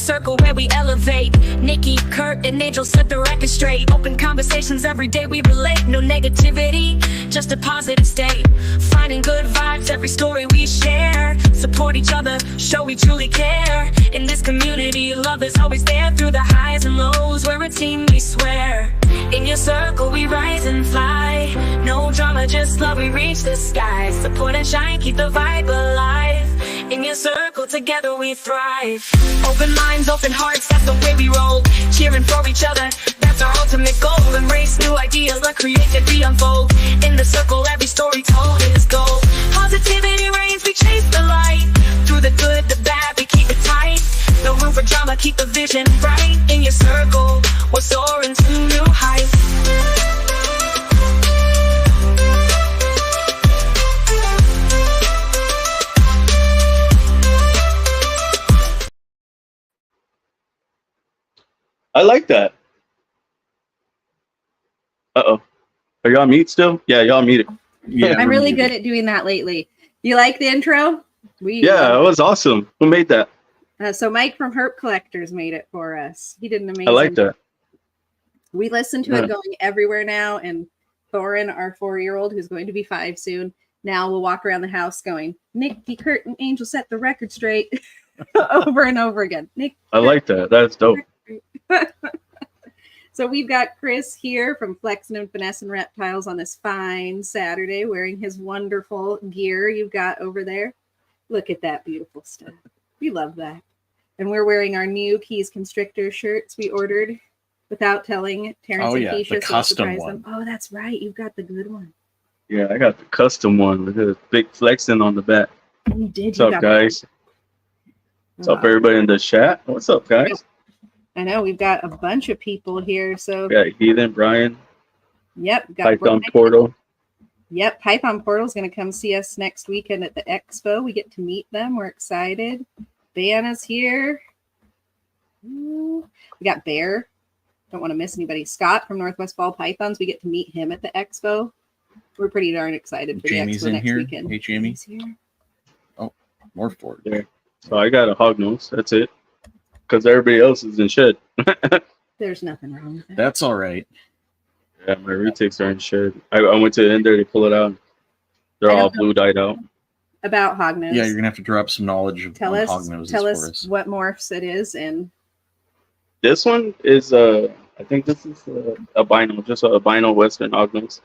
circle where we elevate. Nikki, Kurt, and Angel set the record straight. Open conversations every day we relate. No negativity, just a positive state. Finding good vibes every story we share. Support each other, show we truly care. In this community, love is always there. Through the highs and lows, we're a team, we swear. In your circle we rise and fly. No drama, just love, we reach the sky. Support and shine, keep the vibe alive. In your circle, together we thrive. Open minds, open hearts, that's the way we roll. Cheering for each other, that's our ultimate goal. Embrace new ideas, let creativity unfold. In the circle, every story told is gold. Positivity reigns, we chase the light. Through the good, the bad, we keep it tight. No room for drama, keep the vision bright. In your circle, we're soaring to new heights. I like that. Uh-oh. Are y'all mute still? Yeah, y'all muted. Yeah, I'm really good at doing that lately. You like the intro? Yeah, it was awesome. Who made that? So Mike from Herp Collectors made it for us. He did an amazing. I like that. We listen to it going everywhere now, and Thorin, our 4-year-old, who's going to be 5 soon, now will walk around the house going, Nikki, Kurt, and Angel set the record straight over and over again. I like that. That's dope. So we've got Chris here from Flexin and Finessin Reptiles on this fine Saturday wearing his wonderful gear you've got over there. Look at that beautiful stuff. We love that. And we're wearing our new Keys Constrictor shirts we ordered without telling Terence and Keysha. The custom one. Oh, that's right. You've got the good one. Yeah, I got the custom one with a big Flexin on the back. You did. What's up, guys? What's up, everybody in the chat? What's up, guys? I know we've got a bunch of people here. So we got Heathen, Brian. Yep. Python Portal. Yep. Python Portal is going to come see us next weekend at the expo. We get to meet them. We're excited. Banna's here. We got Bear. Don't want to miss anybody. Scott from Northwest Ball Pythons. We get to meet him at the expo. We're pretty darn excited for Jamie's the expo in next here. weekend. Hey, Jamie. Oh, more for it. Yeah. So I got a hog nose. That's it. Because everybody else is in shed. There's nothing wrong with that. That's all right. Yeah, my retakes are in shed. I went to the end there to pull it out. They're all blue dyed out. About hognose. Yeah, you're gonna have to drop some knowledge tell on us hognoses tell for us what morphs it is. And this one is I think this is albino, just an albino western hognose.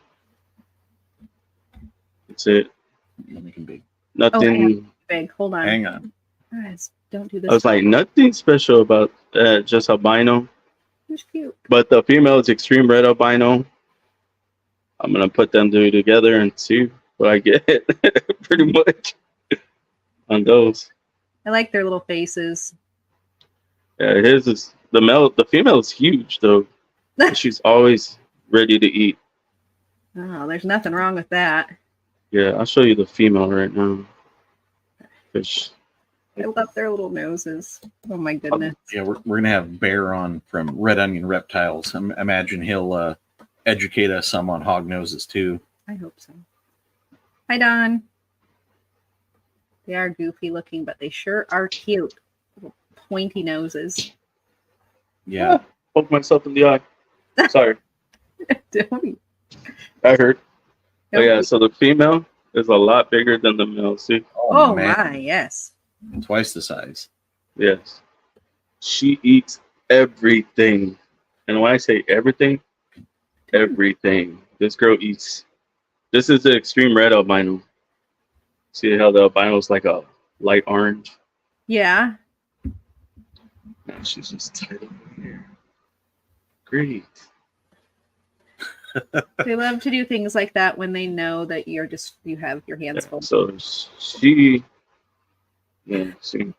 That's it. Let me big. Nothing big. Hold on. Hang on. Guys, don't do this. I was like, nothing special about just albino. It's cute. But the female is extreme red albino. I'm gonna put them two together and see what I get. Pretty much on those. I like their little faces. Yeah, his is the female is huge though. She's always ready to eat. Oh, there's nothing wrong with that. Yeah, I'll show you the female right now. I love their little noses. Oh my goodness. Yeah, we're gonna have Bear on from Red Onion Reptiles. I imagine he'll educate us some on hog noses too. I hope so. Hi, Don. They are goofy looking, but they sure are cute. Little pointy noses. Yeah. Poke myself in the eye. Sorry. Don't. I heard. Oh yeah, so the female is a lot bigger than the male. See? Oh my, yes. Twice the size. Yes. She eats everything. And when I say everything, everything. This girl eats. This is the extreme red albino. See how the albino is like a light orange? Yeah. Man, she's just tight over here. Great. They love to do things like that when they know that you have your hands full. So she, yeah, see,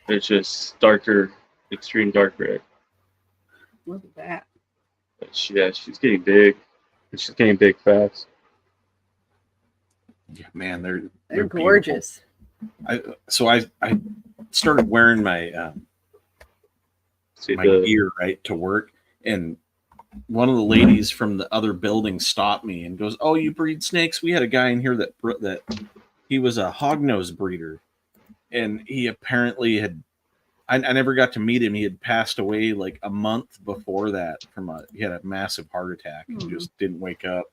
it's just darker, extreme dark red. Look at that. But she's getting big. And she's getting big fast. Yeah, man, they're gorgeous. I started wearing my gear right to work, and one of the ladies from the other building stopped me and goes, "Oh, you breed snakes? We had a guy in here that he was a hognose breeder, and he apparently had, I never got to meet him. He had passed away like a month before that he had a massive heart attack and just didn't wake up.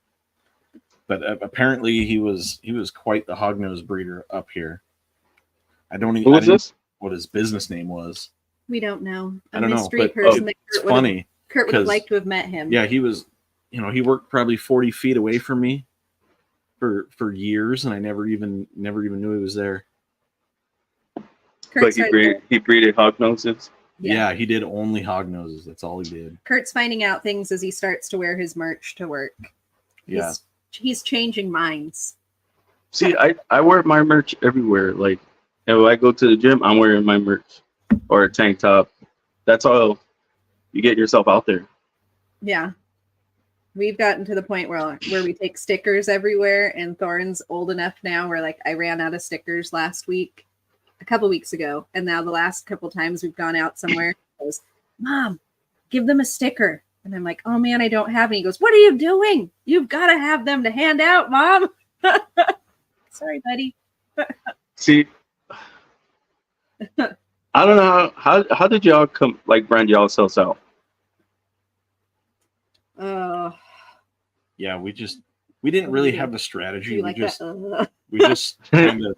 But apparently he was quite the hognose breeder up here. I don't even know what his business name was. We don't know. I don't know, but It's funny. Kurt would have liked to have met him. Yeah, he was, he worked probably 40 feet away from me for years, and I never even knew he was there. But he breeded hognoses. Yeah, he did only hognoses. That's all he did. Kurt's finding out things as he starts to wear his merch to work. Yeah. He's changing minds. See, I wear my merch everywhere. Like, if I go to the gym, I'm wearing my merch or a tank top. That's all. You get yourself out there. Yeah. We've gotten to the point where we take stickers everywhere, and Thorn's old enough now where, like, I ran out of stickers a couple weeks ago, and now the last couple times we've gone out somewhere, he goes, Mom, give them a sticker. And I'm like, oh man, I don't have any. He goes, what are you doing? You've got to have them to hand out, Mom. Sorry, buddy. See, I don't know how did y'all brand yourselves out? Yeah, we didn't really have a strategy. We just kind of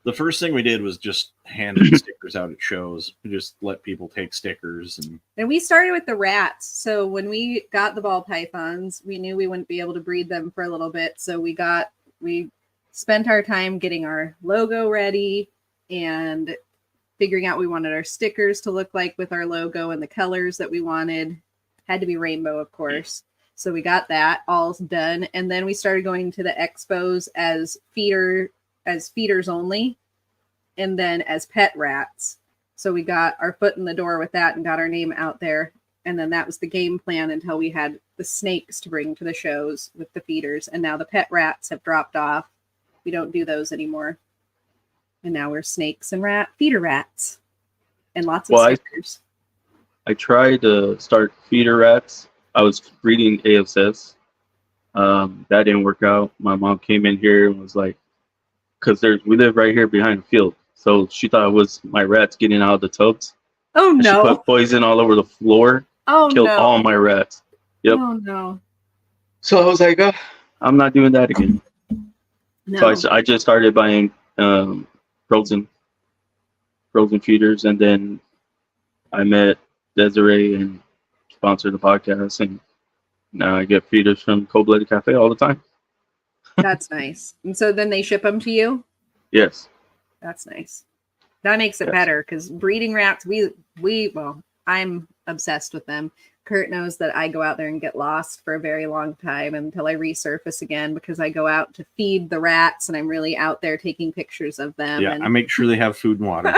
the first thing we did was just handed stickers out at shows. We just let people take stickers, and we started with the rats. So when we got the ball pythons, we knew we wouldn't be able to breed them for a little bit. So we spent our time getting our logo ready and figuring out what we wanted our stickers to look like with our logo and the colors that we wanted. Had to be rainbow, of course. So we got that all done, and then we started going to the expos as feeders only, and then as pet rats. So we got our foot in the door with that and got our name out there. And then that was the game plan until we had the snakes to bring to the shows with the feeders. And now the pet rats have dropped off. We don't do those anymore. And now we're snakes and feeder rats. And lots of stickers. I tried to start feeder rats. I was breeding ASS. That didn't work out. My mom came in here and was like, because we live right here behind the field. So she thought it was my rats getting out of the tubs. Oh, and no. She put poison all over the floor. Oh, killed no. all my rats. Yep. Oh, no. So I was like, I'm not doing that again. No. So I just started buying frozen feeders. And then I met Desiree and sponsored the podcast. And now I get feeders from Cold Blooded Cafe all the time. That's nice. And so then they ship them to you? Yes. That's nice. That makes it better, because breeding rats, I'm obsessed with them. Kurt knows that I go out there and get lost for a very long time until I resurface again, because I go out to feed the rats and I'm really out there taking pictures of them. Yeah, I make sure they have food and water.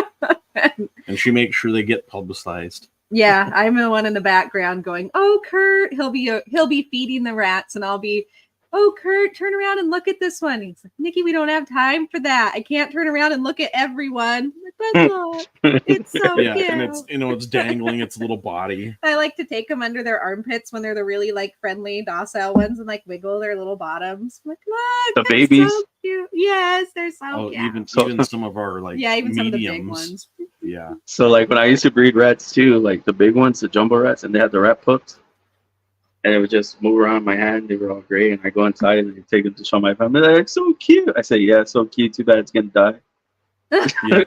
And she makes sure they get publicized. Yeah, I'm the one in the background going, oh, Kurt, he'll be feeding the rats, and I'll be, oh, Kurt, turn around and look at this one. He's like, Nikki, we don't have time for that. I can't turn around and look at everyone. But look, it's so cute. And it's dangling its little body. I like to take them under their armpits when they're the really friendly, docile ones, and wiggle their little bottoms. I'm like, look, the babies. So cute. Yes, they're so cute. Even some of our even mediums. some of the big ones. Yeah. So when I used to breed rats too, the big ones, the jumbo rats, and they had the rat pups. And it would just move around my hand. They were all gray. And I go inside and I take them to show my family. They're like, so cute. I say, yeah, so cute. Too bad it's going to die. Yeah.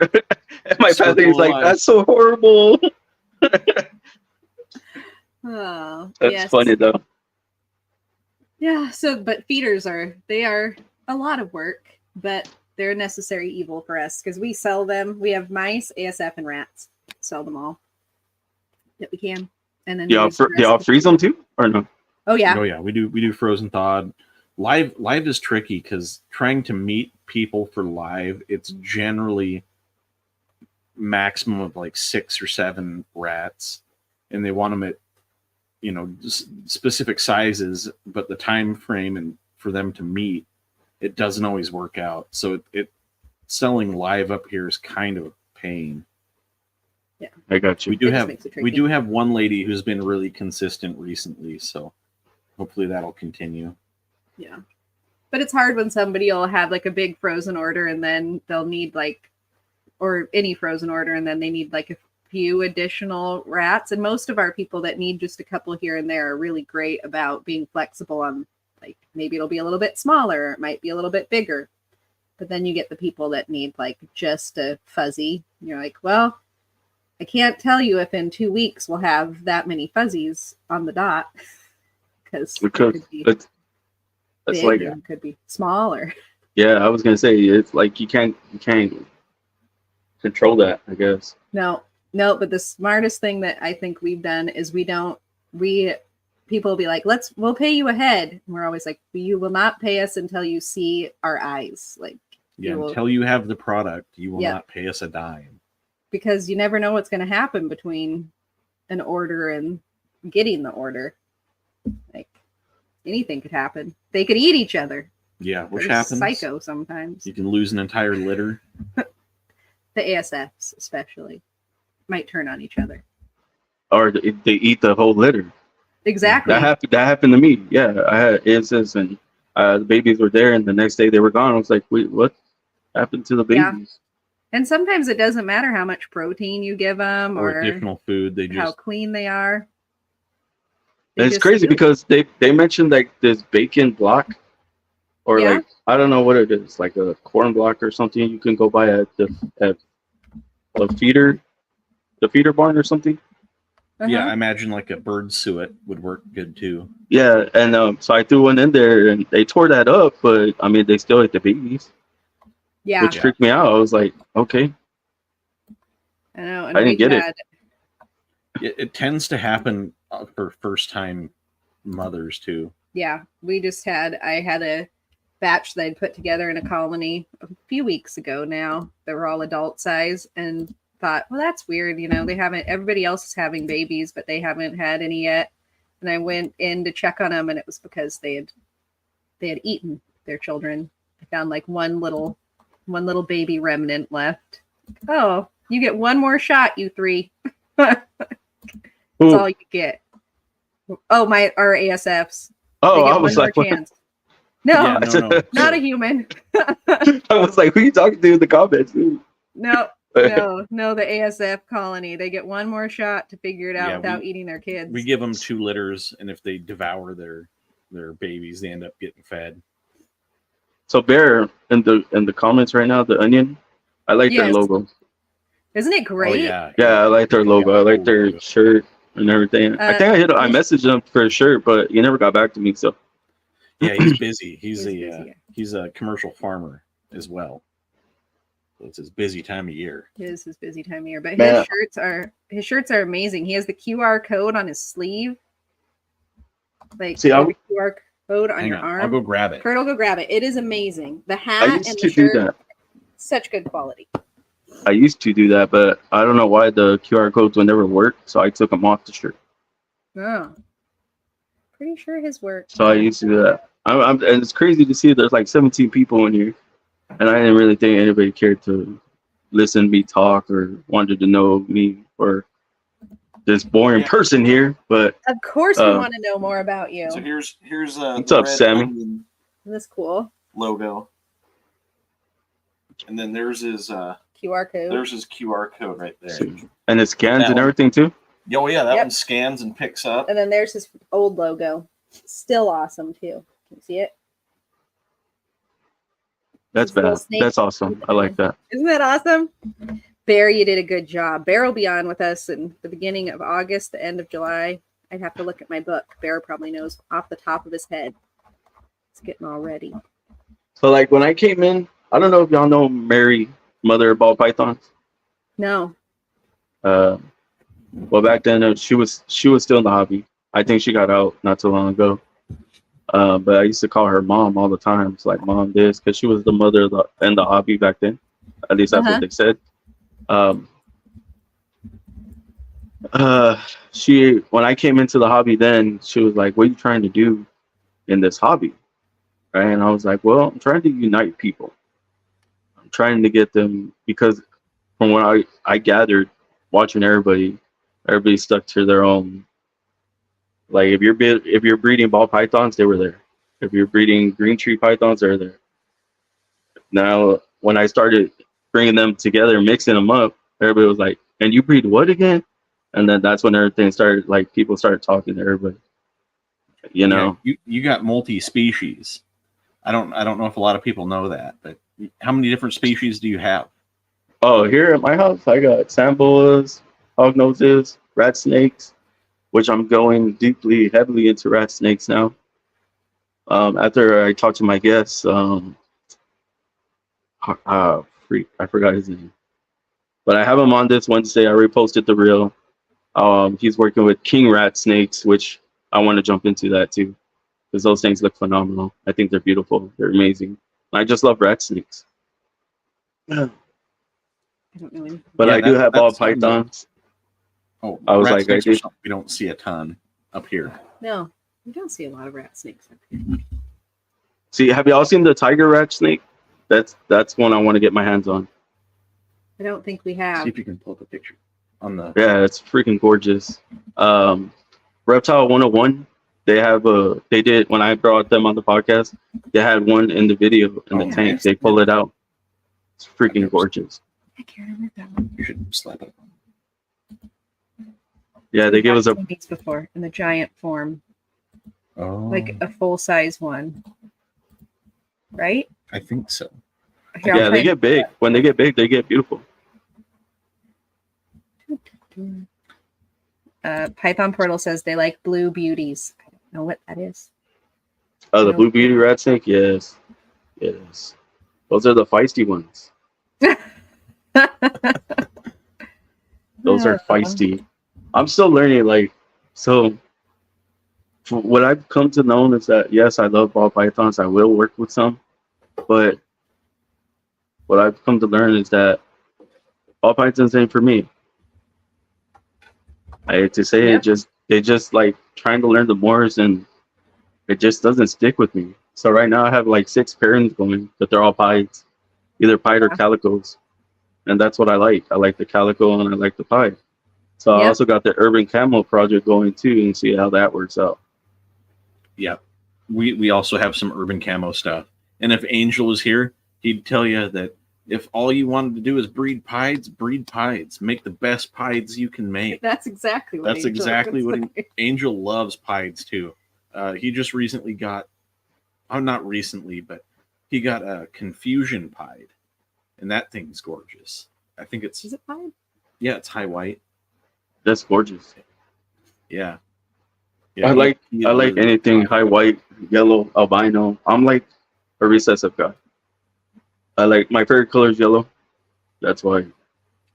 And my family's like, that's so horrible. Oh, that's funny though. Yeah. But feeders are a lot of work, but they're a necessary evil for us because we sell them. We have mice, ASF, and rats. Sell them all that we can. And then y'all freeze them too, or no? Oh yeah. Oh yeah, we do frozen thawed. Live is tricky because trying to meet people for live, it's generally maximum of 6 or 7 rats, and they want them at specific sizes, but the time frame and for them to meet, it doesn't always work out. So it selling live up here is kind of a pain. Yeah, I got you. We do have one lady who's been really consistent recently, so hopefully that'll continue. Yeah, but it's hard when somebody will have a big frozen order and then they'll need or any frozen order and then they need few additional rats. And most of our people that need just a couple here and there are really great about being flexible on, like, maybe it'll be a little bit smaller, it might be a little bit bigger. But then you get the people that need like just a fuzzy. You're like, well, I can't tell you if in 2 weeks we'll have that many fuzzies on the dot because it could be it's big like, and could be smaller. yeah, I was gonna say it's like you can't control that, I guess. No, but the smartest thing that I think we've done is people will be like, we'll pay you ahead. And we're always like, you will not pay us until you see our eyes. Like, yeah, until you have the product, you will not pay us a dime. Because you never know what's going to happen between an order and getting the order. Like, anything could happen. They could eat each other. Yeah, which They're happens. Psycho sometimes. You can lose an entire litter. The ASFs especially might turn on each other. Or they eat the whole litter. Exactly. That happened to me. Yeah, I had ASFs and the babies were there, and the next day they were gone. I was like, wait, what happened to the babies? Yeah. And sometimes it doesn't matter how much protein you give them or additional food. They just how clean they are. It's crazy because they mentioned like this bacon block, or like I don't know what it is, like a corn block or something. You can go buy at a feeder barn or something. Yeah, I imagine like a bird suet would work good too. Yeah, and so I threw one in there, and they tore that up, but I mean they still ate the babies. Yeah, which freaked me out. I was like, okay. I know. And I didn't get it. It tends to happen for first-time mothers too. Yeah, I had a batch that I'd put together in a colony a few weeks ago now. They were all adult size and thought, well, that's weird. Everybody else is having babies, but they haven't had any yet. And I went in to check on them, and it was because they had eaten their children. I found like one little baby remnant left. Oh, you get one more shot, you three. That's all you get. Oh, our ASFs. Oh, I was like, no, not a human. I was like, who are you talking to in the comments? No, the ASF colony. They get one more shot to figure it out without eating their kids. We give them 2 litters, and if they devour their babies, they end up getting fed. So Bear in the comments right now, the Onion, I like their logo. Isn't it great? Oh, yeah, I like their logo. I like their shirt and everything. I think I messaged him for a shirt, but he never got back to me. So yeah, he's busy. He's a commercial farmer as well. So it's his busy time of year. It is his busy time of year. But his shirts are amazing. He has the QR code on his sleeve. Like the QR code on your arm. I'll go grab it. Kurt will go grab it. It is amazing. The hat and the shirt, such good quality. I used to do that, but I don't know why the QR codes would never work, so I took them off the shirt. Oh, pretty sure his work. So I used to do that. And it's crazy to see there's like 17 people in here, and I didn't really think anybody cared to listen to me talk or wanted to know me or this boring person here. But of course, we want to know more about you. So here's what's up, Sammy? That's cool. Logo, and then there's his QR code. There's his QR code right there, and it scans and everything too. Oh yeah, that one scans and picks up. And then there's his old logo, still awesome too. Can you see it? That's bad. That's awesome. I like that. Isn't that awesome? Bear, you did a good job. Bear will be on with us in the beginning of August, the end of July. I'd have to look at my book. Bear probably knows off the top of his head. It's getting all ready. So like when I came in, I don't know if y'all know Mary, mother of ball pythons. No. Well, back then she was still in the hobby. I think she got out not too long ago. But I used to call her mom all the time. It's like mom this, because she was the mother of the hobby back then. At least that's what they said. When I came into the hobby, then she was like, "What are you trying to do in this hobby?" Right? And I was like, "Well, I'm trying to unite people. I'm trying to get them, because from what I gathered, watching everybody stuck to their own. Like if you're breeding ball pythons, they were there. If you're breeding green tree pythons, they're there. Now, when I started bringing them together, mixing them up, everybody was like, and you breed what again? And then that's when everything started, like people started talking to everybody. You know, you got multi-species. I don't know if a lot of people know that, but how many different species do you have? Oh, here at my house, I got sand boas, hog noses, rat snakes, which I'm going heavily into rat snakes now. After I talked to my guest, I forgot his name, but I have him on this Wednesday. I reposted the reel. He's working with king rat snakes, which I want to jump into that too, because those things look phenomenal. I think they're beautiful. They're amazing. I just love rat snakes. I don't know anything. But Yeah, I do have ball that's something pythons. Oh, I was rat like, snakes I are did. something we don't see a ton up here. No, we don't see a lot of rat snakes up here. See, have y'all seen the tiger rat snake? That's one I want to get my hands on. I don't think we See have. if you can pull up a picture on the. Yeah, it's freaking gorgeous. Reptile 101. They did when I brought them on the podcast. They had one in the video in the Oh, tank. yes. They pull it out. It's freaking gorgeous. I can't remember that one. You should slap it. Yeah, they give us a. I've seen these before in the giant form, Oh, like a full size one, right? I think so. Here, I'll Yeah, try they get big. When they get big, they get beautiful. Python Portal says they like blue beauties. I don't know what that is. Oh, the blue beauty rat snake. Yes, yes. Those are the feisty ones. Those are feisty. I'm still learning. Like, so what I've come to know is that yes, I love ball pythons. I will work with some, but what I've come to learn is that ball pythons ain't for me. I hate to say it, they just like trying to learn the Moors, and it just doesn't stick with me. So right now I have like 6 pairings going, but they're all pieds, either pied or calicos, and that's what I like. I like the calico and I like the pied. So I also got the urban camo project going too, and see how that works out. Yeah, we also have some urban camo stuff. And if Angel was here, he'd tell you that if all you wanted to do is breed pieds, breed pieds. Make the best pieds you can make. That's exactly what. That's exactly what Angel loves pieds too. He just recently got, not recently, but he got a confusion pied, and that thing's gorgeous. I think it's. Is it pied? Yeah, it's high white. That's gorgeous. Yeah. I like anything high white, yellow, albino. I'm like a recessive guy. I like my favorite color is yellow. That's why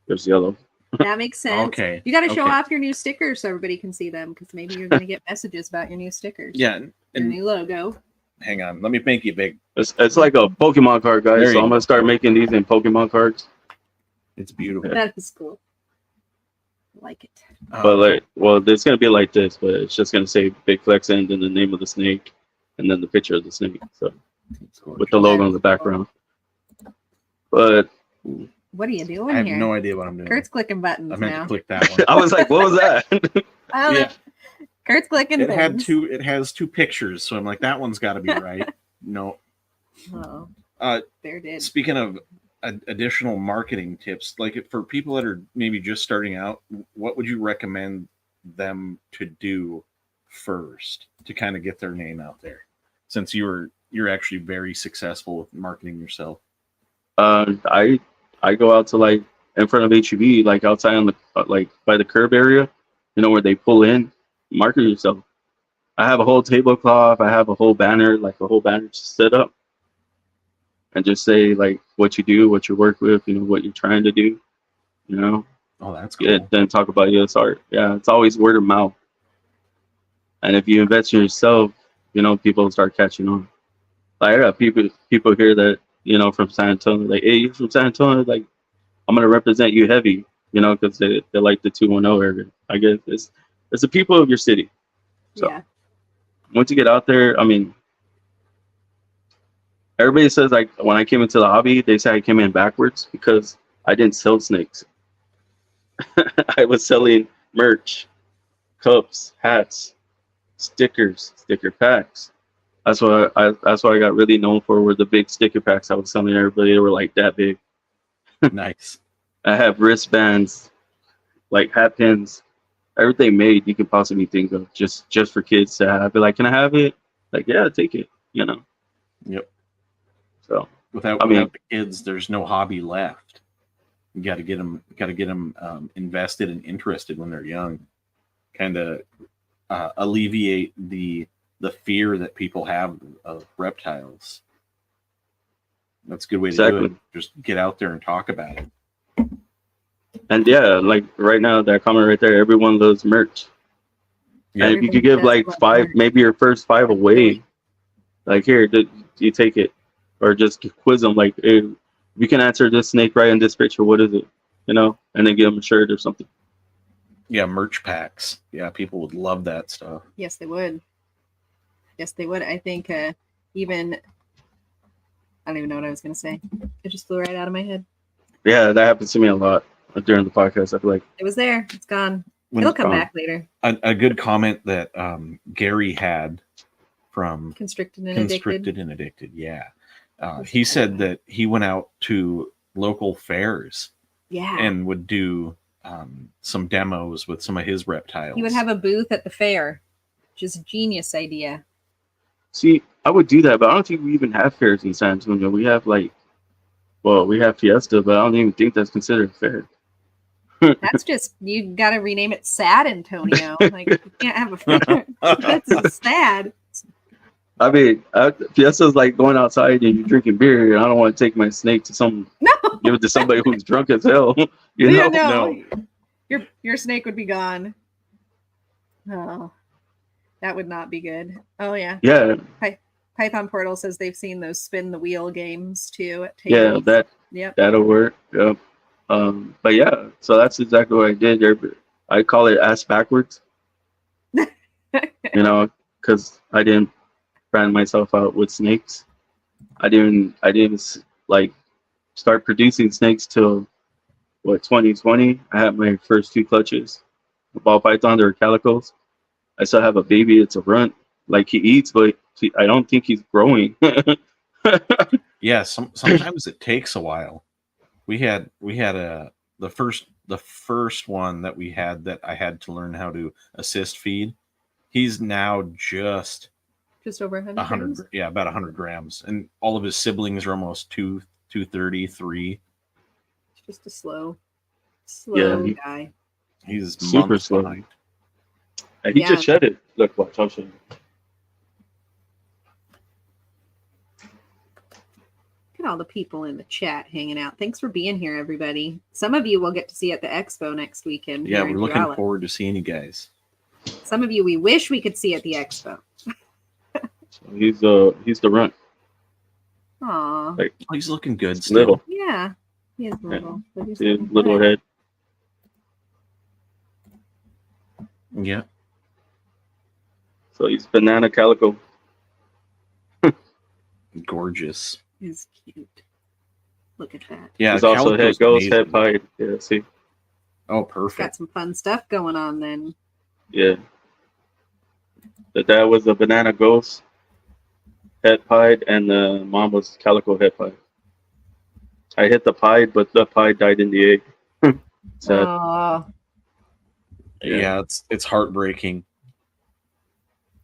there's yellow. That makes sense. Okay. You got to show Okay. off your new stickers so everybody can see them, because maybe you're going to get messages about your new stickers. Yeah, Your and new logo. hang on, let me make you big. It's like a Pokemon card, guys. There So you I'm gonna start making these in Pokemon cards. It's beautiful. That is cool. I like it. But like, well, it's gonna be like this, but it's just gonna say Big Flexin and then the name of the snake, and then the picture of the snake. So with the logo in the background. But What are you doing I have here? no idea what I'm doing. Kurt's clicking buttons I meant now. to click that one. I was like, what was that? I don't know. Yeah. Kurt's clicking It had things. two. It has 2 pictures, so I'm like, that one's got to be right. No. Oh, there it is. Speaking of additional marketing tips, like for people that are maybe just starting out, what would you recommend them to do first to kind of get their name out there? Since you're actually very successful with marketing yourself. I go out to like in front of HEB, like outside on the like by the curb area, you know, where they pull in. Market yourself. I have a whole tablecloth. I have a whole banner, like a whole banner set up, and just say like what you do, what you work with, you know, what you're trying to do, you know. Oh, that's cool. Yeah, then talk about US art. Yeah, it's always word of mouth. And if you invest in yourself, you know, people will start catching on. Like I got people here that, you know, from San Antonio, like, hey, you're from San Antonio, like, I'm gonna represent you heavy, you know, because they like the 210 area. I guess it's the people of your city. So Yeah. once you get out there, I mean, everybody says like when I came into the hobby, they say I came in backwards because I didn't sell snakes. I was selling merch, cups, hats, stickers, sticker packs. That's what I got really known for, were the big sticker packs I was selling everybody. They were like that big. Nice. I have wristbands, like hat pins, everything made you could possibly think of, just for kids to have. Be like, can I have it? Like, yeah, take it. You know. Yep. So Without the kids, there's no hobby left. You got to get them. Invested and interested when they're young. Kind of alleviate the fear that people have of reptiles. That's a good way to do it. Just get out there and talk about it. And yeah, like right now, that comment right there, everyone loves merch. Yeah, and if you could give like 5, maybe your first 5 away, like here, you take it, or just quiz them like, hey, you can answer this snake right in this picture. What is it? You know, and then give them a shirt or something. Yeah, merch packs. Yeah, people would love that stuff. Yes, they would. Yes, they would. I think even, I don't even know what I was going to say. It just flew right out of my head. Yeah, that happens to me a lot during the podcast. I feel like it was there. It's gone. It'll come back later. A good comment that Gary had from Constricted and Addicted. Yeah. He said that he went out to local fairs. Yeah. And would do some demos with some of his reptiles. He would have a booth at the fair. Just a genius idea. See, I would do that, but I don't think we even have fairs in San Antonio. We have we have Fiesta, but I don't even think that's considered a fair. That's just, you got to rename it Sad Antonio. Like, you can't have a fair. That's sad. I mean, Fiesta's like going outside and you're drinking beer. And I don't want to take my snake to give it to somebody who's drunk as hell. No. Your snake would be gone. Oh, that would not be good. Oh yeah. Yeah. Python Portal says they've seen those spin the wheel games too at tables. Yeah, that'll work. Yep. But yeah, so that's exactly what I did. I call it ass backwards. Because I didn't brand myself out with snakes. I didn't like start producing snakes till 2020. I had my first 2 clutches. A ball python, they were calicos. I still have a baby. It's a runt. Like, he eats, but I don't think he's growing. Yeah, sometimes it takes a while. We had the first one that we had that I had to learn how to assist feed. He's now just over 100 grams? Yeah, about 100 grams. And all of his siblings are almost 230, 3. It's just a slow guy. He's super slow. Behind. And he just shed it. Look, watch, I'll show you. Look at all the people in the chat hanging out. Thanks for being here, everybody. Some of you will get to see at the expo next weekend. Yeah, we're looking forward to seeing you guys. Some of you we wish we could see at the expo. He's the runt. Aw. Like, he's looking good still. Little. Yeah. He is little. Yeah. He's little head. Yeah. So he's banana calico. Gorgeous. He's cute. Look at that. Yeah, he's also head ghost, head pied. Yeah, see. Oh, perfect. Got some fun stuff going on then. Yeah. The dad was a banana ghost, head pied, and the mom was calico head pied. I hit the pied, but the pied died in the egg. Sad. Oh. Yeah, it's heartbreaking.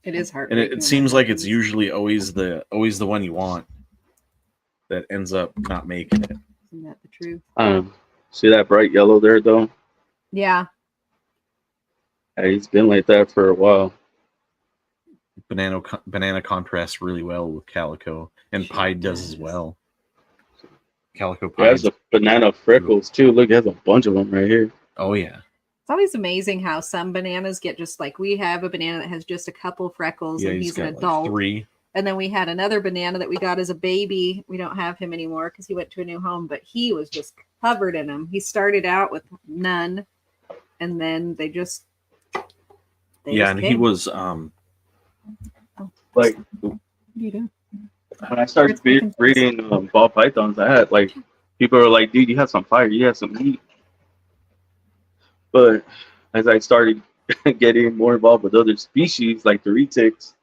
It is heartbreaking. And it seems like it's usually always the one you want that ends up not making it. Isn't that the truth? See that bright yellow there, though? Yeah. He's been like that for a while. Banana contrasts really well with calico, and pied does as well. Calico pied has the banana freckles too. Look, he has a bunch of them right here. Oh yeah. It's always amazing how some bananas get just like, we have a banana that has just a couple freckles, and he's an adult. Like 3. And then we had another banana that we got as a baby. We don't have him anymore because he went to a new home, but he was just covered in them. He started out with none, and then they just and he was like, you do. When I started breeding ball pythons, I had like, people were like, dude, you have some fire, you have some heat. But as I started getting more involved with other species like the retics,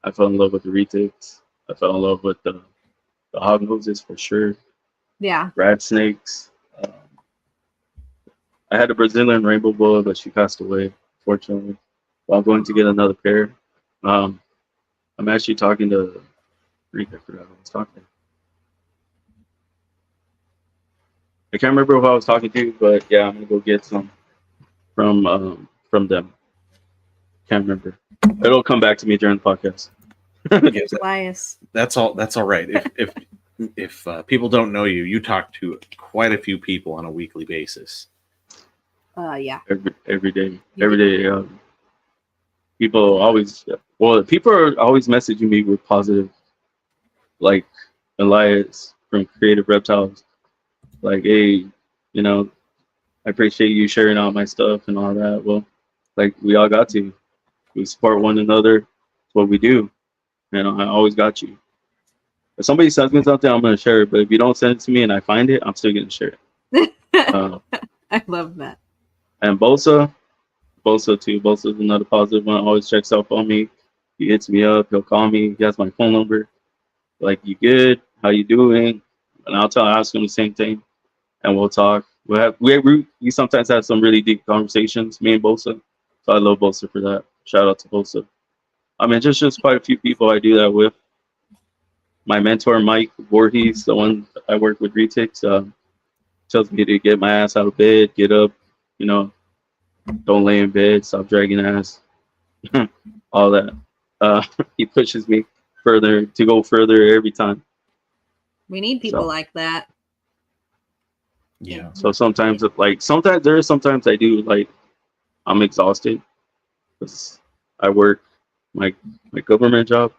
I fell in love with the retics. I fell in love with the hog noses for sure. Yeah. Rat snakes. I had a Brazilian rainbow boa, but she passed away, fortunately. Well, I'm going to get another pair. I'm actually talking to Rick. I forgot who I was talking to. I can't remember who I was talking to, but yeah, I'm gonna go get some from them. Can't remember. It'll come back to me during the podcast. Yeah, Elias. that's all right. If people don't know you, you talk to quite a few people on a weekly basis. Yeah. Every day. People are always messaging me with positive, like Elias from Creative Reptiles, like, hey, you know, I appreciate you sharing out my stuff and all that. Well, like, we all got to. We support one another. It's what we do. You know, I always got you. If somebody sends me something, I'm gonna share it. But if you don't send it to me and I find it, I'm still gonna share it. I love that. And Bosa too. Bosa's another positive one. Always checks up on me. He hits me up. He'll call me. He has my phone number. Like, you good? How you doing? And ask him the same thing, and we'll talk. We sometimes have some really deep conversations, me and Bosa. So I love Bosa for that. Shout out to Bosa. I mean, just quite a few people I do that with. My mentor, Mike Voorhees, the one I work with Retics, tells me to get my ass out of bed, get up, you know, don't lay in bed, stop dragging ass, all that. He pushes me to go further every time. We need people like that. Yeah. So sometimes I do, like, I'm exhausted because I work my government job,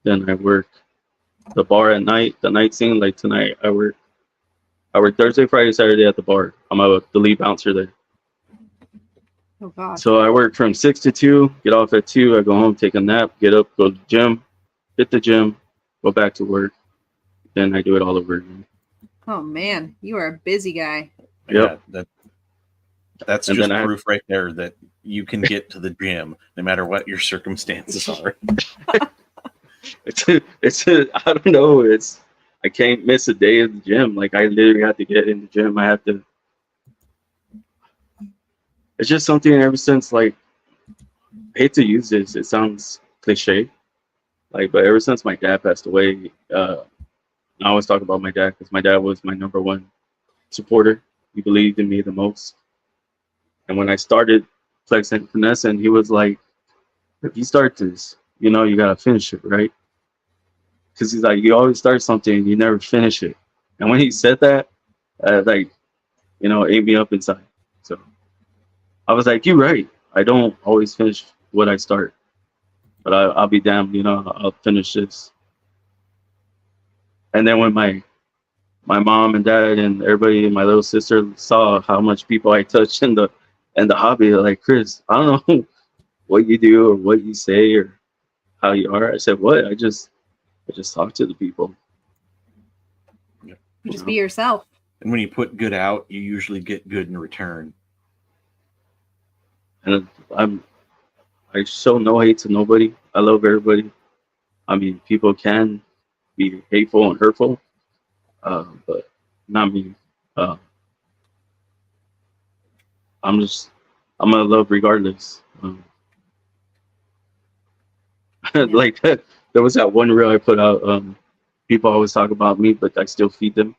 then I work the bar at night, the night scene. Like tonight, I work Thursday, Friday, Saturday at the bar. I'm the lead bouncer there. Oh gosh. So I work from 6 to 2, get off at 2, I go home, take a nap, get up, go to the gym, hit the gym, go back to work. Then I do it all over again. Oh man, you are a busy guy. Yep. Yeah, that's just proof right there that you can get to the gym no matter what your circumstances are. I don't know. I can't miss a day at the gym. Like, I literally have to get in the gym. It's just something ever since, like, I hate to use this. It sounds cliche. Like, but ever since my dad passed away, I always talk about my dad because my dad was my number one supporter. He believed in me the most. And when I started Flexin Finessin, he was like, if you start this, you know, you got to finish it, right? Because he's like, you always start something and you never finish it. And when he said that, like, you know, it ate me up inside. So I was like, you're right. I don't always finish what I start. But I'll be damned, you know, I'll finish this. And then when my mom and dad and everybody and my little sister saw how much people I touched in the hobby, they're like, Chris, I don't know what you do or what you say or how you are. I said, what? I just talk to the people. You just be yourself. And when you put good out, you usually get good in return. And I show no hate to nobody. I love everybody. I mean, people can be hateful and hurtful, but not me. I'm gonna love regardless. Like there was that one reel I put out. People always talk about me, but I still feed them.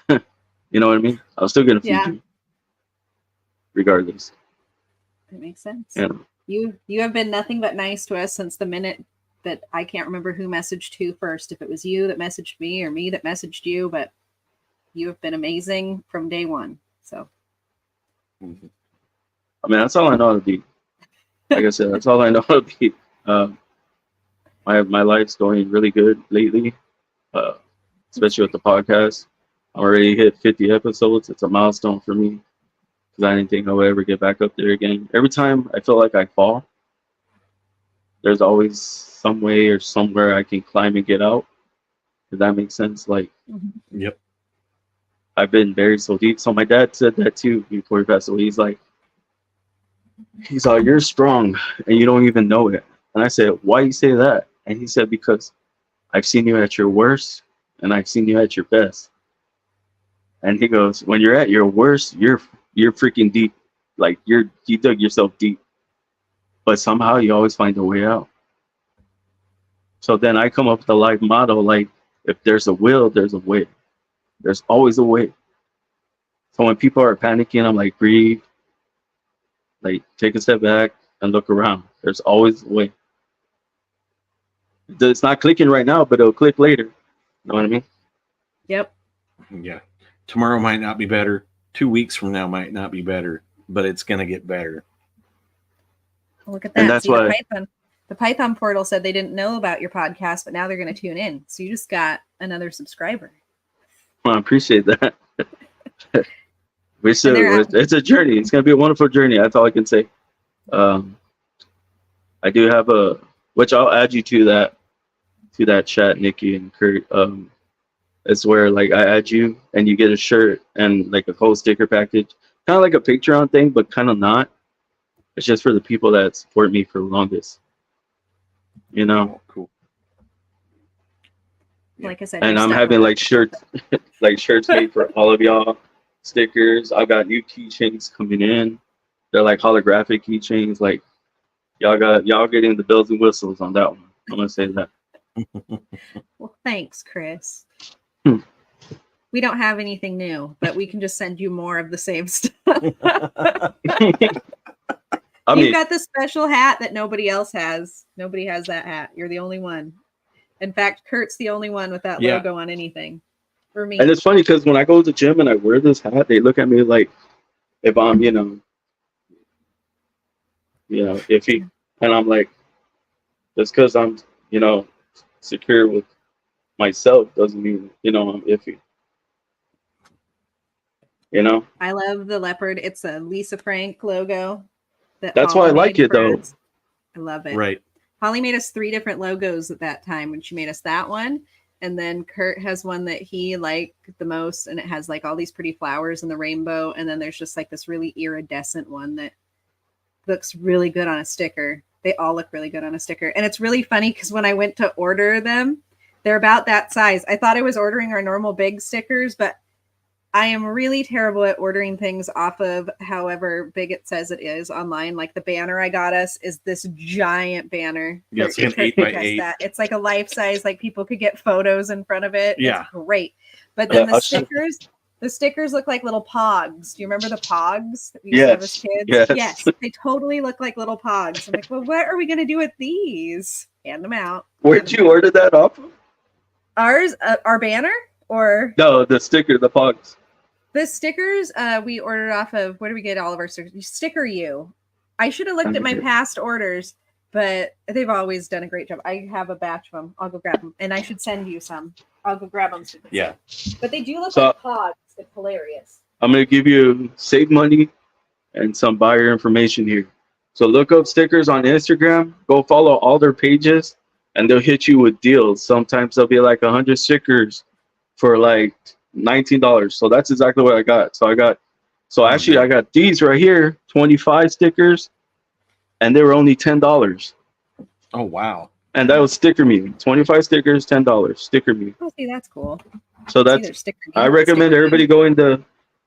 You know what I mean? I'm still gonna feed you, regardless. That makes sense. Yeah. You have been nothing but nice to us since the minute that I can't remember who messaged who first. If it was you that messaged me or me that messaged you, but you have been amazing from day one. So. I mean, that's all I know how to be. Like I said, that's all I know how to be. My life's going really good lately, especially with the podcast. I already hit 50 episodes. It's a milestone for me because I didn't think I would ever get back up there again. Every time I feel like I fall, there's always some way or somewhere I can climb and get out. Does that make sense? Like, Yep. I've been buried so deep. So my dad said that too before he passed away. He's like, you're strong and you don't even know it. And I said, why you say that? And he said, because I've seen you at your worst and I've seen you at your best. And he goes, when you're at your worst, you're you're freaking deep. Like you dug yourself deep. But somehow you always find a way out. So then I come up with a life motto, like, if there's a will, there's a way. There's always a way. So when people are panicking, I'm like, breathe, like take a step back and look around. There's always a way. It's not clicking right now, but it'll click later. You know what I mean? Yep. Yeah. Tomorrow might not be better. 2 weeks from now might not be better, but it's going to get better. Look at And that. that's See, why the Python portal said they didn't know about your podcast, but now they're going to tune in. So you just got another subscriber. I appreciate that. It's a journey. It's going to be a wonderful journey. That's all I can say. I do have which I'll add you to that chat, Nikki and Kurt. It's where like I add you and you get a shirt and like a whole sticker package, kind of like a Patreon thing, but kind of not. It's just for the people that support me for the longest, you know. Oh, cool. Like I said, And I'm having like shirts, like shirts made for all of y'all. Stickers. I've got new keychains coming in. They're like holographic keychains. Like y'all getting the bells and whistles on that one. I'm gonna say that. Well, thanks, Chris. We don't have anything new, but we can just send you more of the same stuff. You've got the special hat that nobody else has. Nobody has that hat. You're the only one. In fact, Kurt's the only one with that logo on anything. For me. And it's funny because when I go to the gym and I wear this hat, they look at me like if I'm, iffy. And I'm like, just because I'm, secure with myself doesn't mean, I'm iffy. I love the leopard. It's a Lisa Frank logo. That's why I like it, though. I love it. Right. Holly made us 3 different logos at that time when she made us that one. And then Kurt has one that he liked the most, and it has like all these pretty flowers and the rainbow. And then there's just like this really iridescent one that looks really good on a sticker. They all look really good on a sticker. And it's really funny because when I went to order them, they're about that size. I thought I was ordering our normal big stickers, but I am really terrible at ordering things off of however big it says it is online. Like the banner I got us is this giant banner. Yeah, it's an 8x8. That. It's like a life size, like people could get photos in front of it. Yeah. It's great. But then the stickers look like little pogs. Do you remember the pogs that we used to have as kids? Yes. They totally look like little pogs. I'm like, well, what are we going to do with these? Hand them out. Where'd you order that off of? Ours, our banner or? No, the sticker, the pogs. The stickers, we ordered off of, where do we get all of our stickers? Sticker You. I should have looked at my past orders, but they've always done a great job. I have a batch of them. I'll go grab them. And I should send you some. I'll go grab them. Yeah. But they do look like pods. It's hilarious. I'm going to give you save money and some buyer information here. So look up stickers on Instagram. Go follow all their pages, and they'll hit you with deals. Sometimes they'll be like 100 stickers for like $19. So that's exactly what I got. I got these right here, 25 stickers, and they were only $10. Oh wow. And that was Sticker Me. 25 stickers, $10. Sticker Me. Oh, see, that's cool. So I recommend everybody going to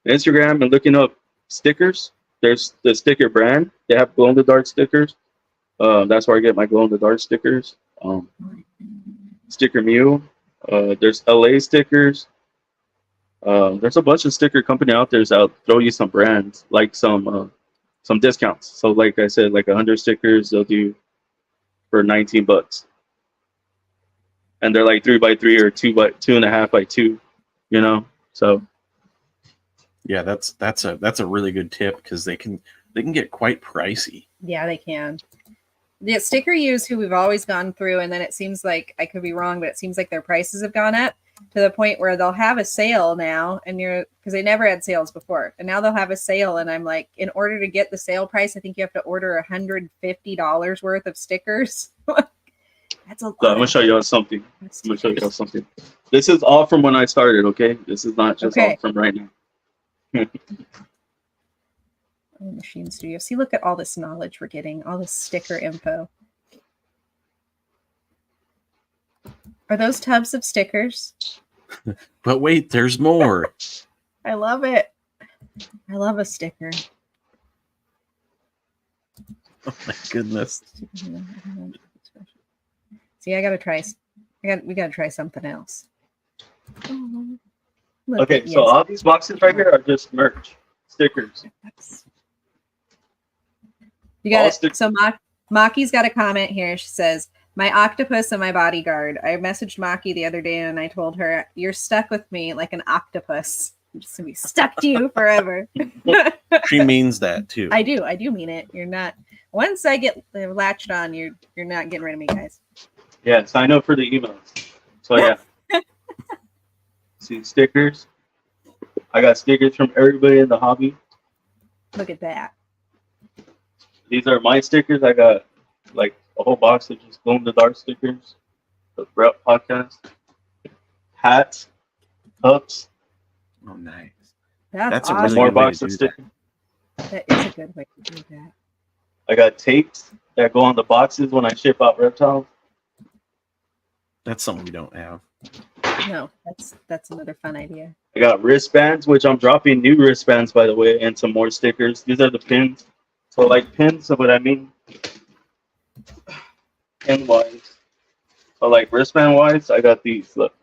Instagram and looking up stickers. There's the sticker brand. They have glow in the dark stickers. That's where I get my glow in the dark stickers. Sticker Mew. There's LA stickers. There's a bunch of sticker company out there that'll throw you some brands, like some discounts. So like I said, like 100 stickers they'll do for $19, and they're like 3x3 or 2.5x2, So yeah, that's a really good tip because they can get quite pricey. Yeah, they can. The Sticker Use, who we've always gone through, and then it seems like, I could be wrong, but it seems like their prices have gone up to the point where they'll have a sale now, and because they never had sales before, and now they'll have a sale, and I'm like, in order to get the sale price, I think you have to order $150 worth of stickers. That's a lot. I'm gonna show y'all something. This is all from when I started. Okay, this is not just all from right now. Machine Studio. See, look at all this knowledge we're getting, all this sticker info. Are those tubs of stickers? But wait, there's more. I love it. I love a sticker. Oh my goodness. See, we gotta try something else. Oh, look Okay, at- so yes. all these boxes right here are just merch stickers. You got all it. stick- So Maki's got a comment here. She says, "My octopus and my bodyguard." I messaged Maki the other day and I told her, "You're stuck with me like an octopus. I'm just gonna be stuck to you forever." She means that too. I do mean it. You're not. Once I get latched on, you're not getting rid of me, guys. Yeah, sign up for the emails. So yeah. See stickers. I got stickers from everybody in the hobby. Look at that. These are my stickers. I got like a whole box of just glow in the dark stickers. The Rep podcast. Hats, cups, Oh, nice. That's a awesome. really more good way to box of do stickers. That is a good way to do that. I got tapes that go on the boxes when I ship out reptiles. That's something we don't have. No, that's another fun idea. I got wristbands, which I'm dropping new wristbands, by the way, and some more stickers. These are the pins. So, like pins, so what I mean, pin wise. So, like wristband wise, I got these. Look,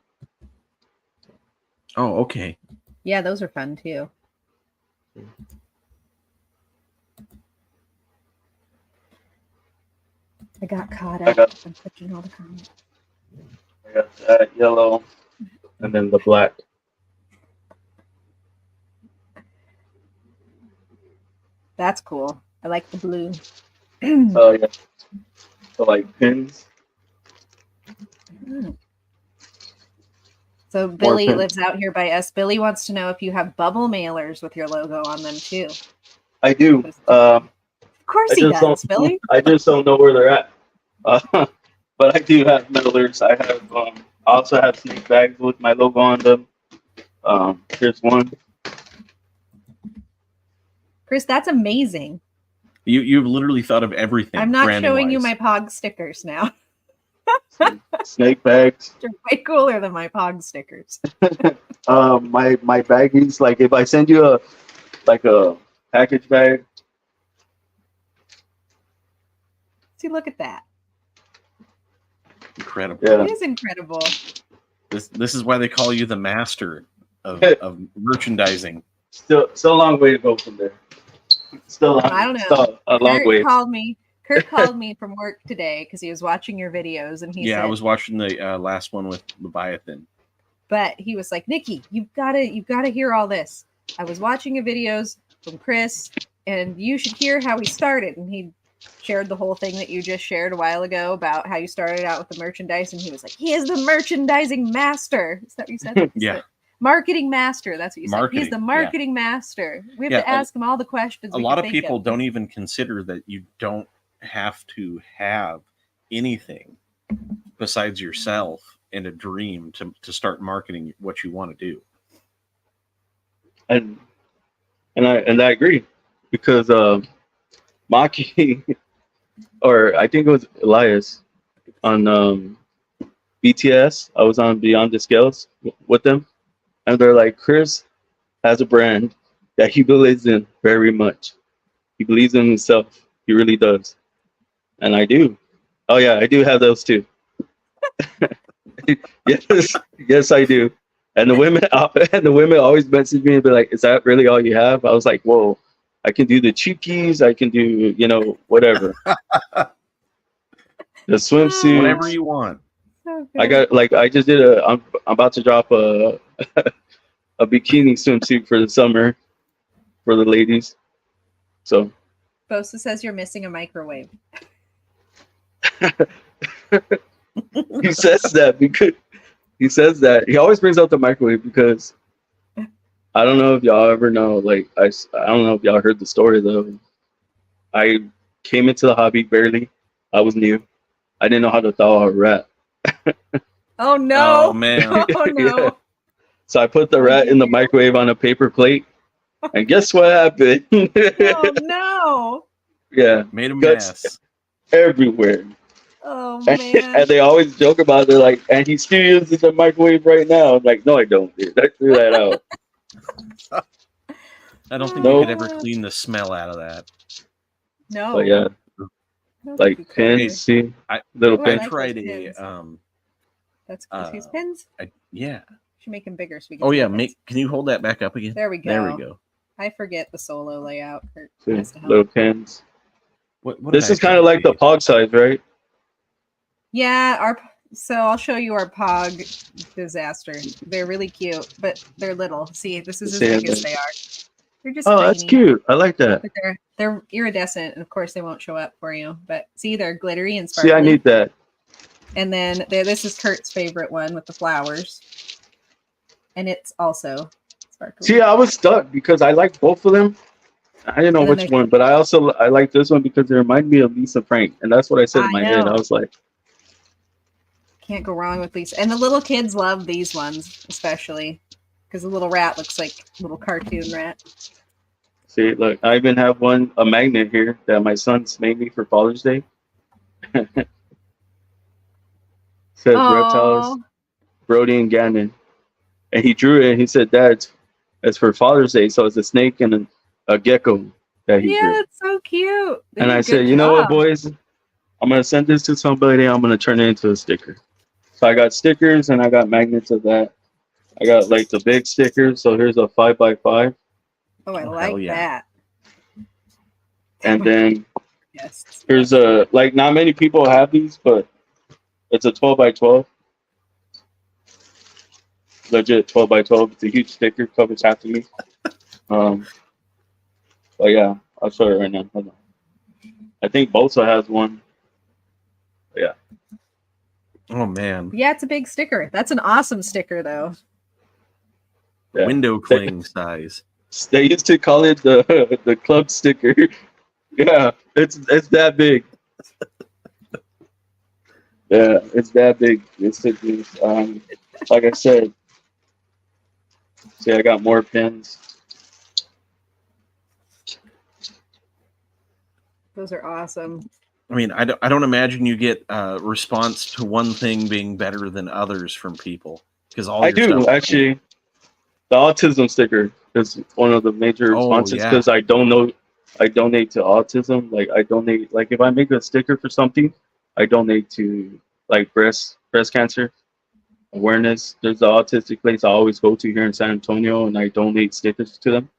Oh, okay. Yeah, those are fun too. I got caught I up. got- I'm clicking all the comments. I got that yellow, and then the black. That's cool. I like the blue. So, yeah. So, like pins. So Billy pins. lives out here by us. Billy wants to know if you have bubble mailers with your logo on them too. I do. Of course I he just does, don't- Billy. I just don't know where they're at. But I do have mailers. I have. I also have snake bags with my logo on them. Here's one. Chris, that's amazing. You've literally thought of everything. I'm not branding showing you wise. my Pog stickers now. Snake bags. They're way cooler than my Pog stickers. My baggies. Like if I send you a package bag. See, look at that. Incredible. Yeah. It is incredible. This is why they call you the master of merchandising. Still a long way to go from there. Still, I don't know. Still a long way. Kurt called me from work today because he was watching your videos, and he Yeah, said, I was watching the last one with Leviathan. but he was like, "Nikki, you've got to hear all this. I was watching your videos from Chris, and you should hear how he started." And he shared the whole thing that you just shared a while ago about how you started out with the merchandise, and he was like, "He is the merchandising master." Is that what you said? Yeah. Marketing master. That's what you said. He's Marketing, the yeah. marketing master. We have Yeah, to ask him all the questions. A we lot can of think people don't even consider that you don't have to have anything besides yourself and a dream to start marketing what you want to do. And I agree because Maki or I think it was Elias on BTS. I was on Beyond the Scales with them, and they're like, Chris has a brand that he believes in very much. He believes in himself. He really does, and I do. Oh yeah, I do have those too. yes, I do. And the women always message me and be like, "Is that really all you have?" I was like, "Whoa, I can do the chukis. I can do, whatever. The swimsuit. Whatever you want. So I good. got I just did I'm about to drop a a bikini swimsuit for the summer for the ladies. So Bosa says you're missing a microwave. he says that because he always brings up the microwave because I don't know if y'all ever know, like I don't know if y'all heard the story though. I came into the hobby barely. I was new. I didn't know how to thaw a rat. Oh no! Oh man. Oh no! Yeah. So I put the rat in the microwave on a paper plate, and guess what happened? Oh no! Yeah, Made a Guts. mess. everywhere. Oh And, man! and they always joke about it. They're like, and he still uses the microwave right now. I'm like, no, I don't, dude. I threw that out. I don't think Nope. you could ever clean the smell out of that. No. But yeah, I don't think like you could pins, either. see, I- little Oh, I pins. like tried those a pins. That's good. These pins? yeah. Should make them bigger so we can Oh see yeah, the pins. can you hold that back up again? There we go. There we go. I forget the solo layout. Kurt See, has to help. little pins. What This did is I try kind of to like the say? pog size, right? Yeah, so I'll show you our pog disaster. They're really cute, but they're little. See, this is as See, big as they are. They're just Oh, tiny. that's cute. I like that. But they're iridescent, and of course they won't show up for you. But see, they're glittery and sparkly. See, I need that. And then this is Kurt's favorite one with the flowers, and it's also sparkly. See, I was stuck because I like both of them. I didn't know And then which one, but I like this one because it reminded me of Lisa Frank, and that's what I said in I my head. know. I was like, Can't go wrong with these. And the little kids love these ones, especially because the little rat looks like a little cartoon rat. see, look, I even have a magnet here that my son's made me for Father's Day. Says Reptiles, Oh, Brody and Gannon, and he drew it. And he said, "Dad, it's for Father's Day, so it's a snake and a gecko that he yeah, drew." that's so cute. They And did a I said, good "You know what, job. boys? I'm gonna send this to somebody. I'm gonna turn it into a sticker." So I got stickers and I got magnets of that. I got like the big stickers. So here's a 5x5, Oh, I Oh, like hell yeah. that. and then Yes. here's like not many people have these, but it's a 12x12. Legit 12x12. It's a huge sticker, covers half of me. But yeah, I'll show you right now. Hold on. I think Bosa has one. Yeah. Oh man. Yeah, it's a big sticker. That's an awesome sticker, though. Yeah. Window cling size. They used to call it the club sticker. Yeah, it's that big. Yeah, it's that big. It's like I said. See, I got more pins. Those are awesome. I mean, I don't imagine you get a response to one thing being better than others from people because all I your do stuff- actually. The autism sticker is one of the major Oh, responses yeah. because I don't know. I donate to autism. Like I donate. Like if I make a sticker for something, I donate to like breast cancer awareness. There's the autistic place I always go to here in San Antonio, and I donate stickers to them.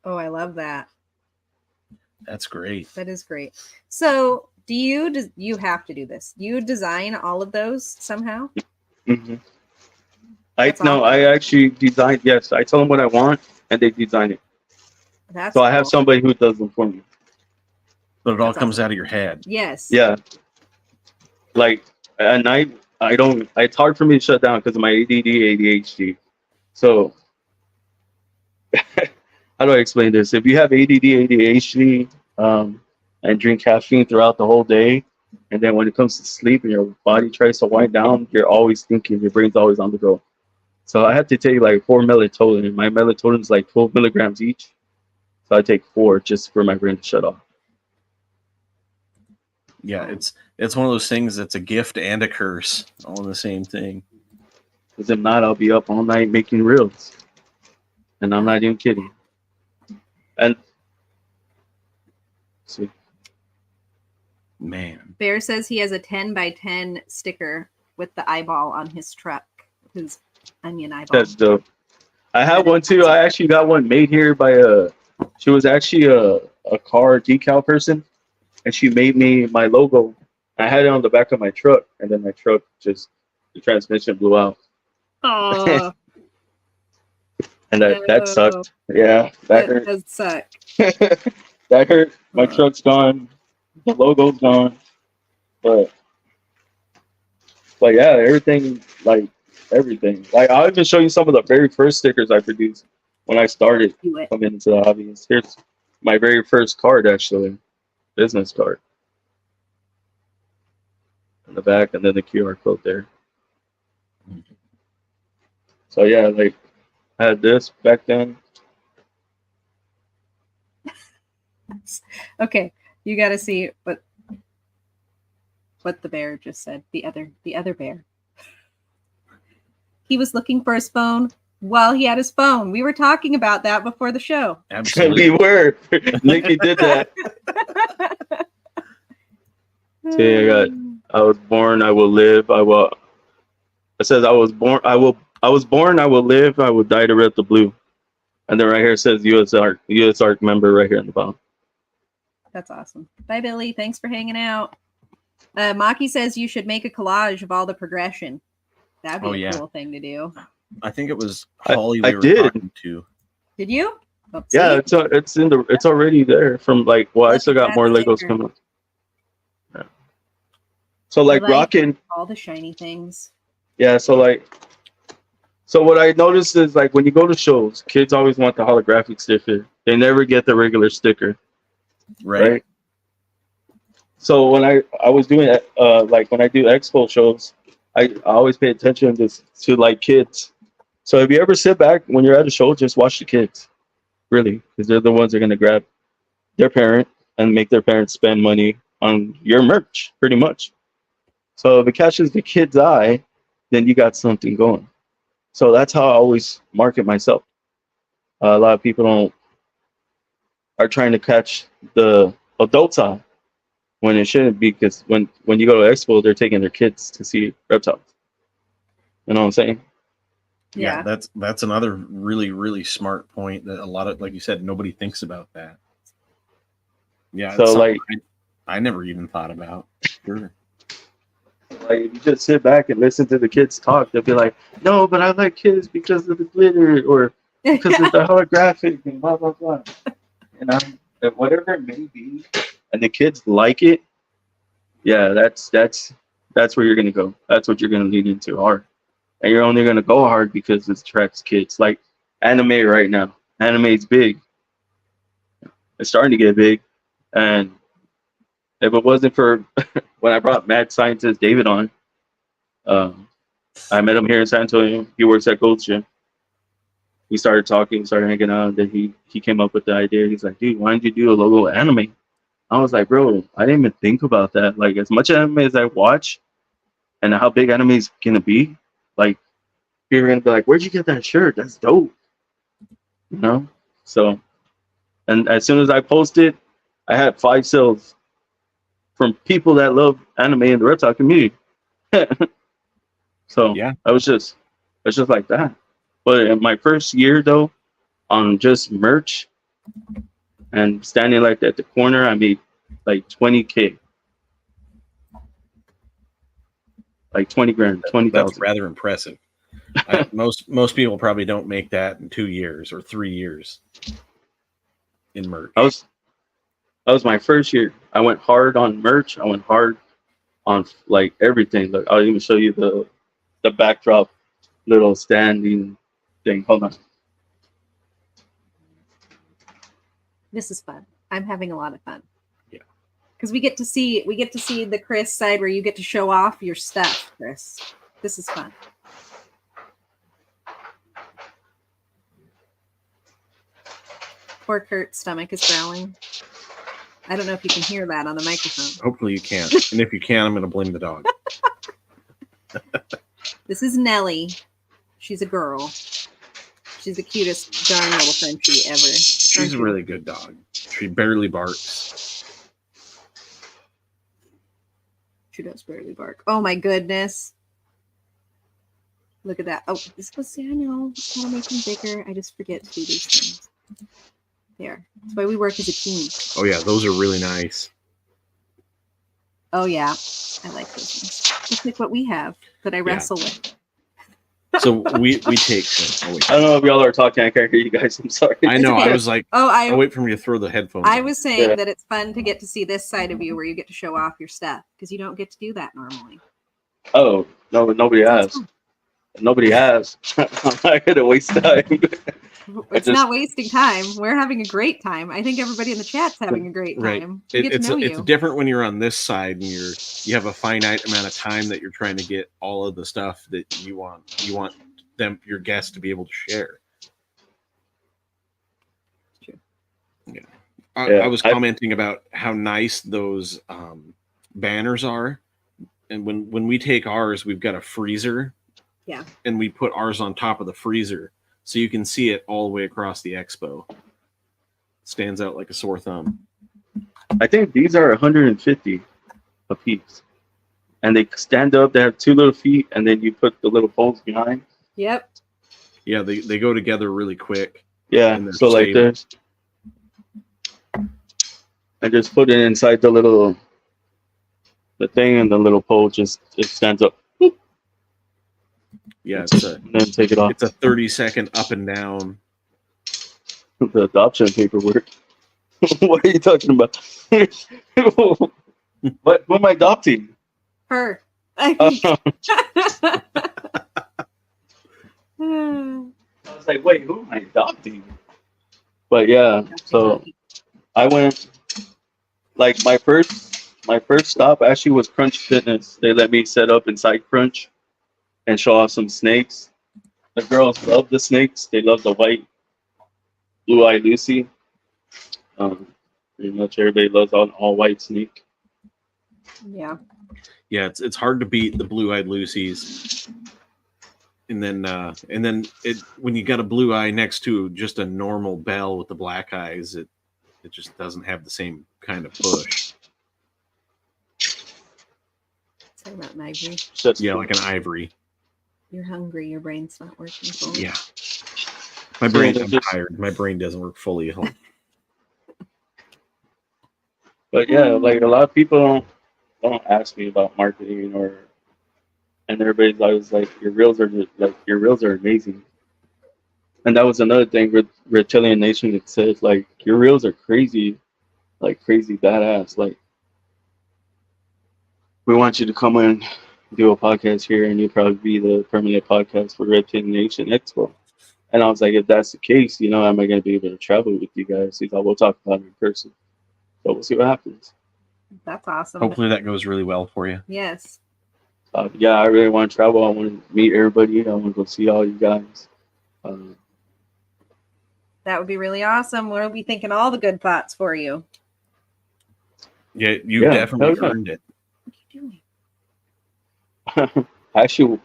Oh, I love that. That's great. That is great. So, you have to do this? Do you design all of those somehow? Mm-hmm. That's No, awesome. I actually design. Yes, I tell them what I want, and they design it. That's So I have cool. somebody who does them for me. But it all That's comes awesome. out of your head. Yes. Yeah. Like at night, I don't. It's hard for me to shut down because of my ADD, ADHD. So how do I explain this? If you have ADD, ADHD, and drink caffeine throughout the whole day, and then when it comes to sleep and your body tries to wind down, you're always thinking. Your brain's always on the go. So I have to take like 4 melatonin. My melatonin is like 12 milligrams each. So I take 4 just for my brain to shut off. Yeah, it's one of those things that's a gift and a curse all in the same thing. Because if not, I'll be up all night making reels. And I'm not even kidding. And see, Man. Bear says he has a 10 by 10 sticker with the eyeball on his truck, his onion eyeball. that's dope. I have one too. I actually got one made here by she was actually a car decal person, and she made me my logo. I had it on the back of my truck, and then my truck the transmission blew out, Oh, and that sucked. Yeah, that that hurt. does suck. That hurt. My truck's gone. The logo's gone. But yeah, everything. Like I'll even show you some of the very first stickers I produced when I started Do it. coming into the hobby. Here's my very first card, actually, business card. In the back, and then the QR code there. So yeah, like I had this back then. Okay, you got to see what the bear just said. The other bear. He was looking for his phone. while he had his phone. We were talking about that before the show. Absolutely. We were. Nikki did that. So I was born, I will live, I will. It says I was born, I was born, I will live, I will die to red the blue. And then right here it says US ARC member right here in the bottom. That's awesome. Bye, Billy. Thanks for hanging out. Maki says you should make a collage of all the progression. That'd be a cool thing to do. I think it was Holly I we were did. talking to. Did you? Oh, Yeah, see? it's already there from like, well, I Look still at got that more Legos sticker. coming up. Yeah. So like I like rocking, all the shiny things. yeah, so what I noticed is like when you go to shows, kids always want the holographic sticker. They never get the regular sticker. Right. So when I was doing like when I do expo shows, I always pay attention to like kids. So if you ever sit back when you're at a show, just watch the kids, really, because they're the ones that are gonna grab their parent and make their parents spend money on your merch, pretty much. So if it catches the kid's eye, then you got something going. So that's how I always market myself. A lot of people are trying to catch the adult's eye when it shouldn't be, because when you go to expo, they're taking their kids to see reptiles. You know what I'm saying? Yeah. That's another really, really smart point that a lot of, like you said, nobody thinks about that. Yeah. So like, I never even thought about. Sure. like if you just sit back and listen to the kids talk, they'll be like, no, but I like kids because of the glitter or because of the holographic and blah, blah, blah. And whatever it may be, and the kids like it, yeah, that's where you're gonna go. That's what you're gonna lean into hard, and you're only gonna go hard because it attracts kids. Like anime right now, anime's big. It's starting to get big, and if it wasn't for when I brought mad scientist David on, I met him here in San Antonio. He works at Gold's Gym. We started talking, started hanging out, and then he came up with the idea. He's like, dude, why don't you do a logo anime? I was like, bro, I didn't even think about that. Like, as much anime as I watch and how big anime is going to be, like, you're going to be like, where'd you get that shirt? That's dope. You know? So, and as soon as I posted, I had 5 sales from people that love anime in the reptile community. So, yeah, it's just like that. But in my first year, though, on just merch and standing like at the corner, I made like 20K. Like 20 grand, 20,000. That's rather impressive. Most people probably don't make that in 2 years or 3 years in merch. That was my first year. I went hard on merch. I went hard on like everything. Look, I'll even show you the backdrop little standing thing. Hold on. This is fun. I'm having a lot of fun. Yeah. Because we get to see the Chris side where you get to show off your stuff, Chris. This is fun. Poor Kurt's stomach is growling. I don't know if you can hear that on the microphone. Hopefully you can. And if you can, I'm going to blame the dog. This is Nellie. She's a girl. She's the cutest, darn little Frenchie ever. She's a really good dog. She barely barks. She does barely bark. Oh my goodness. Look at that. Oh, this was, I know. I want to make them bigger. I just forget to do these things. There. That's why we work as a team. Oh yeah, those are really nice. Oh yeah. I like those ones. Just like what we have that I wrestle with. So we take them. Oh, wait. I don't know if y'all are talking. I can't hear you guys. I'm sorry. I know. okay. I was like, I'll wait for me to throw the headphones. I on. was saying that it's fun to get to see this side of you where you get to show off your stuff because you don't get to do that normally. Oh, no, nobody has. Nobody has. I'm not going to waste time. It's not wasting time. We're having a great time. I think everybody in the chat's having a great time. Right. We get to know it's you. different when you're on this side and you have a finite amount of time that you're trying to get all of the stuff that you want. You want your guests to be able to share. True. Yeah. I was commenting about how nice those banners are, and when we take ours, we've got a freezer. Yeah. And we put ours on top of the freezer. so you can see it all the way across the expo. Stands out like a sore thumb. I think these are 150 a piece, and they stand up. They have 2 little feet, and then you put the little poles behind. Yep. Yeah, they go together really quick. Yeah, And they're so like stable. this. I just put it inside the thing, and the little pole just it stands up. Yeah, it's a And then take it off. it's a 30-second up and down. The adoption paperwork. What are you talking about? What? Who am I adopting? Her. I was like, wait, who am I adopting? But yeah, so I went. Like my first stop actually was Crunch Fitness. They let me set up inside Crunch and show off some snakes. The girls love the snakes. They love the white blue-eyed Lucy. Pretty much everybody loves all white snake. Yeah. Yeah, it's hard to beat the blue-eyed Lucies. And then it when you got a blue eye next to just a normal bell with the black eyes, it just doesn't have the same kind of push. Talking about an ivory. Yeah, like an ivory. You're hungry. Your brain's not working fully. Yeah. I'm tired. My brain doesn't work fully at home. But yeah, like a lot of people don't ask me about marketing and everybody's always like, your reels are amazing. And that was another thing with Reptilian Nation. It says like your reels are crazy, like crazy badass. Like we want you to come and do a podcast here, and you'll probably be the permanent podcast for Reptilian Nation Expo. And I was like, if that's the case, am I going to be able to travel with you guys? He's like, we'll talk about it in person. So we'll see what happens. That's awesome. Hopefully that goes really well for you. Yes. Yeah, I really want to travel. I want to meet everybody. I want to go see all you guys. That would be really awesome. We'll be thinking all the good thoughts for you. Yeah, you definitely earned it. What are you doing? Actually,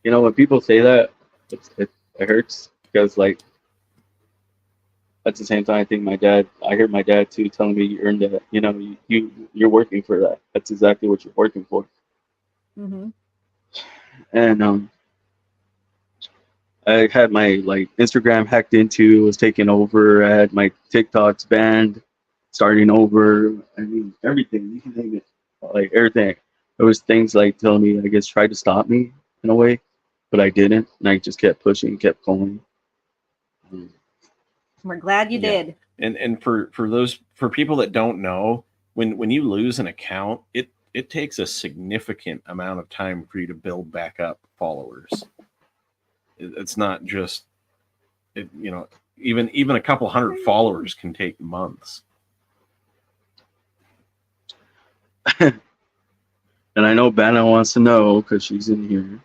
when people say that, it hurts because, like, at the same time, I heard my dad too telling me you earned that. You're working for that. That's exactly what you're working for. Mm-hmm. And I had my Instagram hacked into, was taken over. I had my TikToks banned, starting over. I mean, everything. You can name it. Like everything. There was things like telling me, I guess, tried to stop me in a way, but I didn't. And I just kept pushing, kept going. We're glad you did. And for people that don't know, when you lose an account, it takes a significant amount of time for you to build back up followers. It's not just even a couple hundred followers can take months. And I know Banna wants to know because she's in here.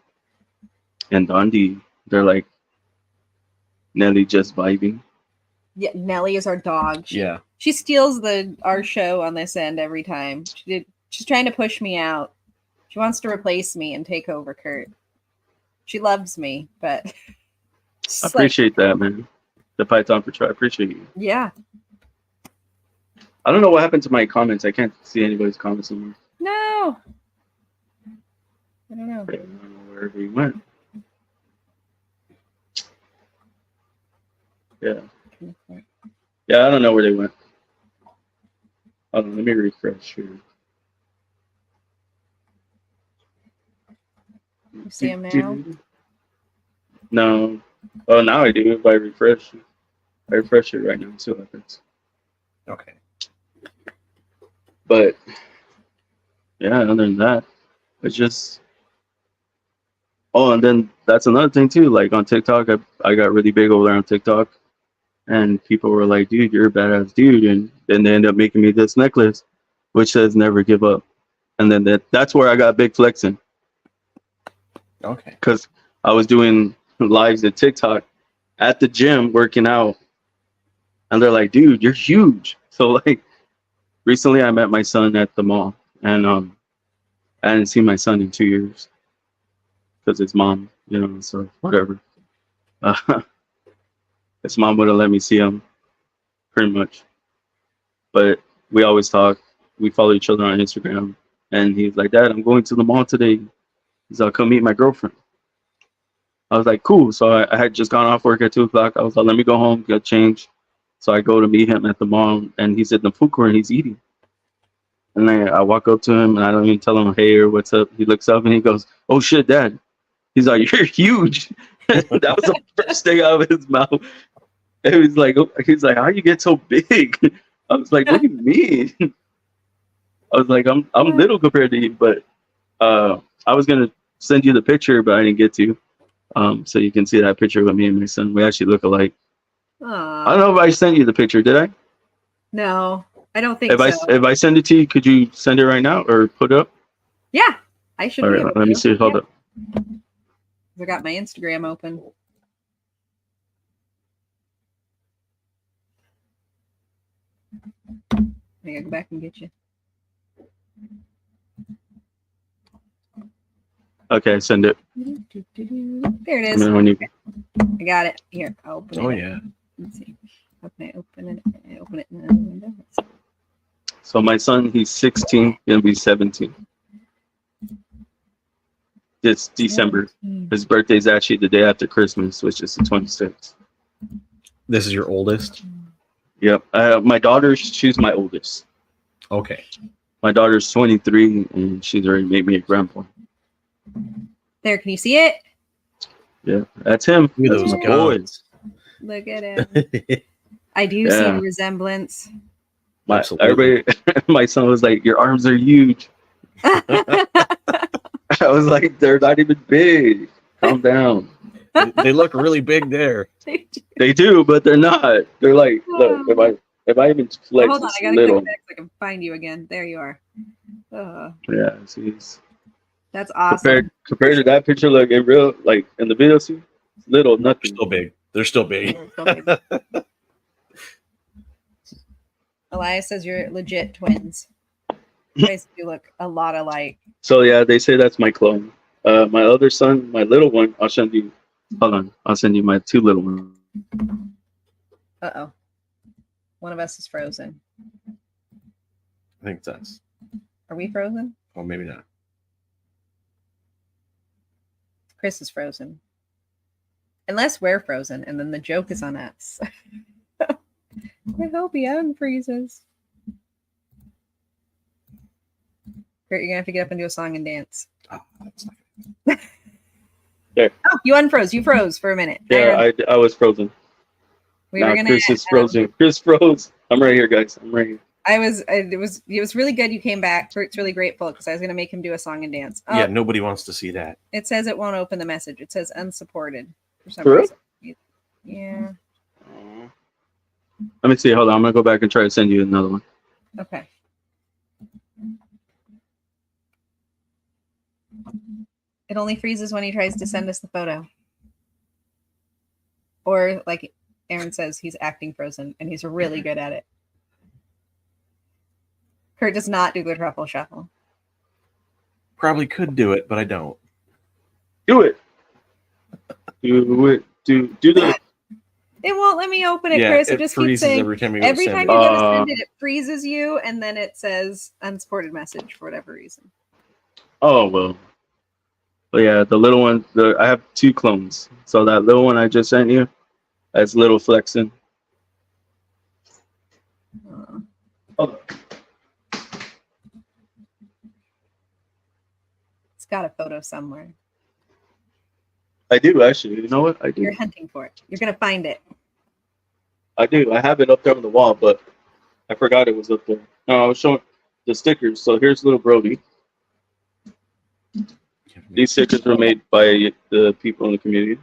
And Dundee, they're like, Nelly just vibing. Yeah, Nellie is our dog. She steals our show on this end every time. She's trying to push me out. She wants to replace me and take over Kurt. She loves me, but I appreciate that, man. The Python for try. I appreciate you. Yeah. I don't know what happened to my comments. I can't see anybody's comments anymore. No. I don't know. I don't know where he went. Yeah. Yeah, I don't know where they went. Hold on, let me refresh here. You see him now? No. Oh, now I do. If I refresh it right now. See what happens. Okay. But yeah, other than that, it's just. Oh, and then that's another thing too. Like on TikTok, I got really big over there on TikTok, and people were like, "Dude, you're a badass dude," and then they end up making me this necklace, which says "Never give up," and then that's where I got big Flexin. Okay. Because I was doing lives at TikTok at the gym working out, and they're like, "Dude, you're huge." So like, recently I met my son at the mall, and I hadn't seen my son in 2 years because his mom, so whatever. His mom wouldn't let me see him, pretty much. But we always talk. We follow each other on Instagram. And he's like, Dad, I'm going to the mall today. He's like, come meet my girlfriend. I was like, cool. So I had just gone off work at 2 o'clock. I was like, let me go home, get changed. So I go to meet him at the mall, and he's in the food court and he's eating. And then I walk up to him, and I don't even tell him, hey, or what's up. He looks up and he goes, oh shit, Dad. He's like, you're huge. That was the first thing out of his mouth. And he's like, how you get so big? I was like, what do you mean? I was like, I'm little compared to you, but I was gonna send you the picture, but I didn't get to. So you can see that picture with me and my son. We actually look alike. Aww. I don't know if I sent you the picture. Did I? No, I don't think If so. I send it to you, could you send it right now or put it up? Yeah, I should All be right, able let me to. see. Hold Yeah. up. I got my Instagram open. I gotta go back and get you. Okay, send it. There it I is. mean, when you, I got it. Here, I'll open it. Oh up. yeah. Let's see. How can I open it? I open it in the window. so my son, he's 16, gonna be 17. It's December. His birthday's actually the day after Christmas, which is the 26th. This is your oldest? Yep. My daughter, she's my oldest. Okay. My daughter's 23, and she's already made me a grandpa. There, can you see it? Yeah, that's him. Look at That's those my boy. guns. Look at it. I do see Yeah. a resemblance. Everybody, my son was like, "Your arms are huge." I was like, "They're not even big. Calm down." They look really big there. They do, but they're not. They're like, look, if I even flex, Hold on, it's I gotta little. click back so I can find you again. There you are. Yeah, see, That's awesome. compared to that picture, like in real, like in the video, see, it's little, They're nothing. still big. They're still big. Elias says you're legit twins. You guys do look a lot alike. So yeah, they say that's my clone. My other son, my little one, I'll send you. Hold on, I'll send you my 2 little ones. Uh-oh. One of us is frozen. I think that's. Are we frozen? Well, maybe not. Chris is frozen. Unless we're frozen, and then the joke is on us. I hope he unfreezes. Kurt, you're gonna have to get up and do a song and dance. Oh, that's not There. Oh, you unfroze. You froze for a minute. Yeah, I was frozen. We Now were gonna. Chris is frozen. Chris froze. I'm right here, guys. I'm right here. It was really good. You came back. Kurt's really grateful because I was gonna make him do a song and dance. Oh, Yeah, nobody wants to see that. it says it won't open the message. It says unsupported for some For real? reason. Yeah. Let me see. Hold on. I'm gonna go back and try to send you another one. Okay. It only freezes when he tries to send us the photo. Or like Aaron says, he's acting frozen and he's really good at it. Kurt does not do the truffle shuffle. Probably could do it, but I don't. Do it. Do it. Do the. It won't let me open it, Yeah, Chris. It it just keeps freezes saying every time you go to every send time it. you go to send it, it freezes you, and then it says unsupported message for whatever reason. Oh well. But yeah, the little one. I have 2 clones. So that little one I just sent you, that's little Flexin. Oh. It's got a photo somewhere. I do actually. You know what? I do. You're hunting for it. You're gonna find it. I do. I have it up there on the wall, but I forgot it was up there. No, I was showing the stickers. So here's little Brody. These stickers were made by the people in the community.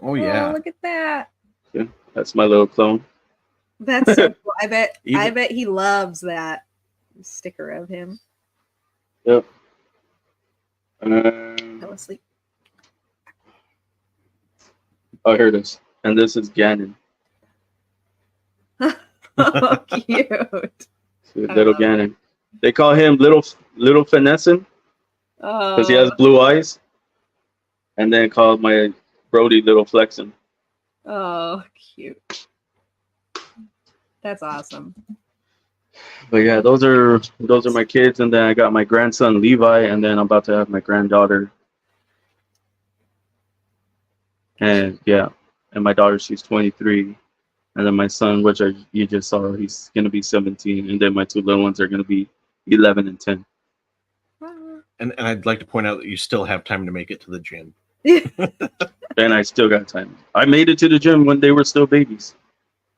Oh yeah. Oh, look at that. Yeah, that's my little clone. That's so cool. I bet Even- he loves that sticker of him. Yep. Fell asleep. Oh, here it is. And this is Gannon. Oh, cute. See, little Gannon. They call him little Finessin Oh, because he has blue eyes. And then called my Brody little Flexin. Oh, cute. That's awesome. But yeah, those are my kids, and then I got my grandson Levi, and then I'm about to have my granddaughter. And yeah, and my daughter, she's 23, and then my son, which you just saw, he's gonna be 17, and then my two little ones are gonna be 11 and 10. And I'd like to point out that you still have time to make it to the gym. And I still got time. I made it to the gym when they were still babies.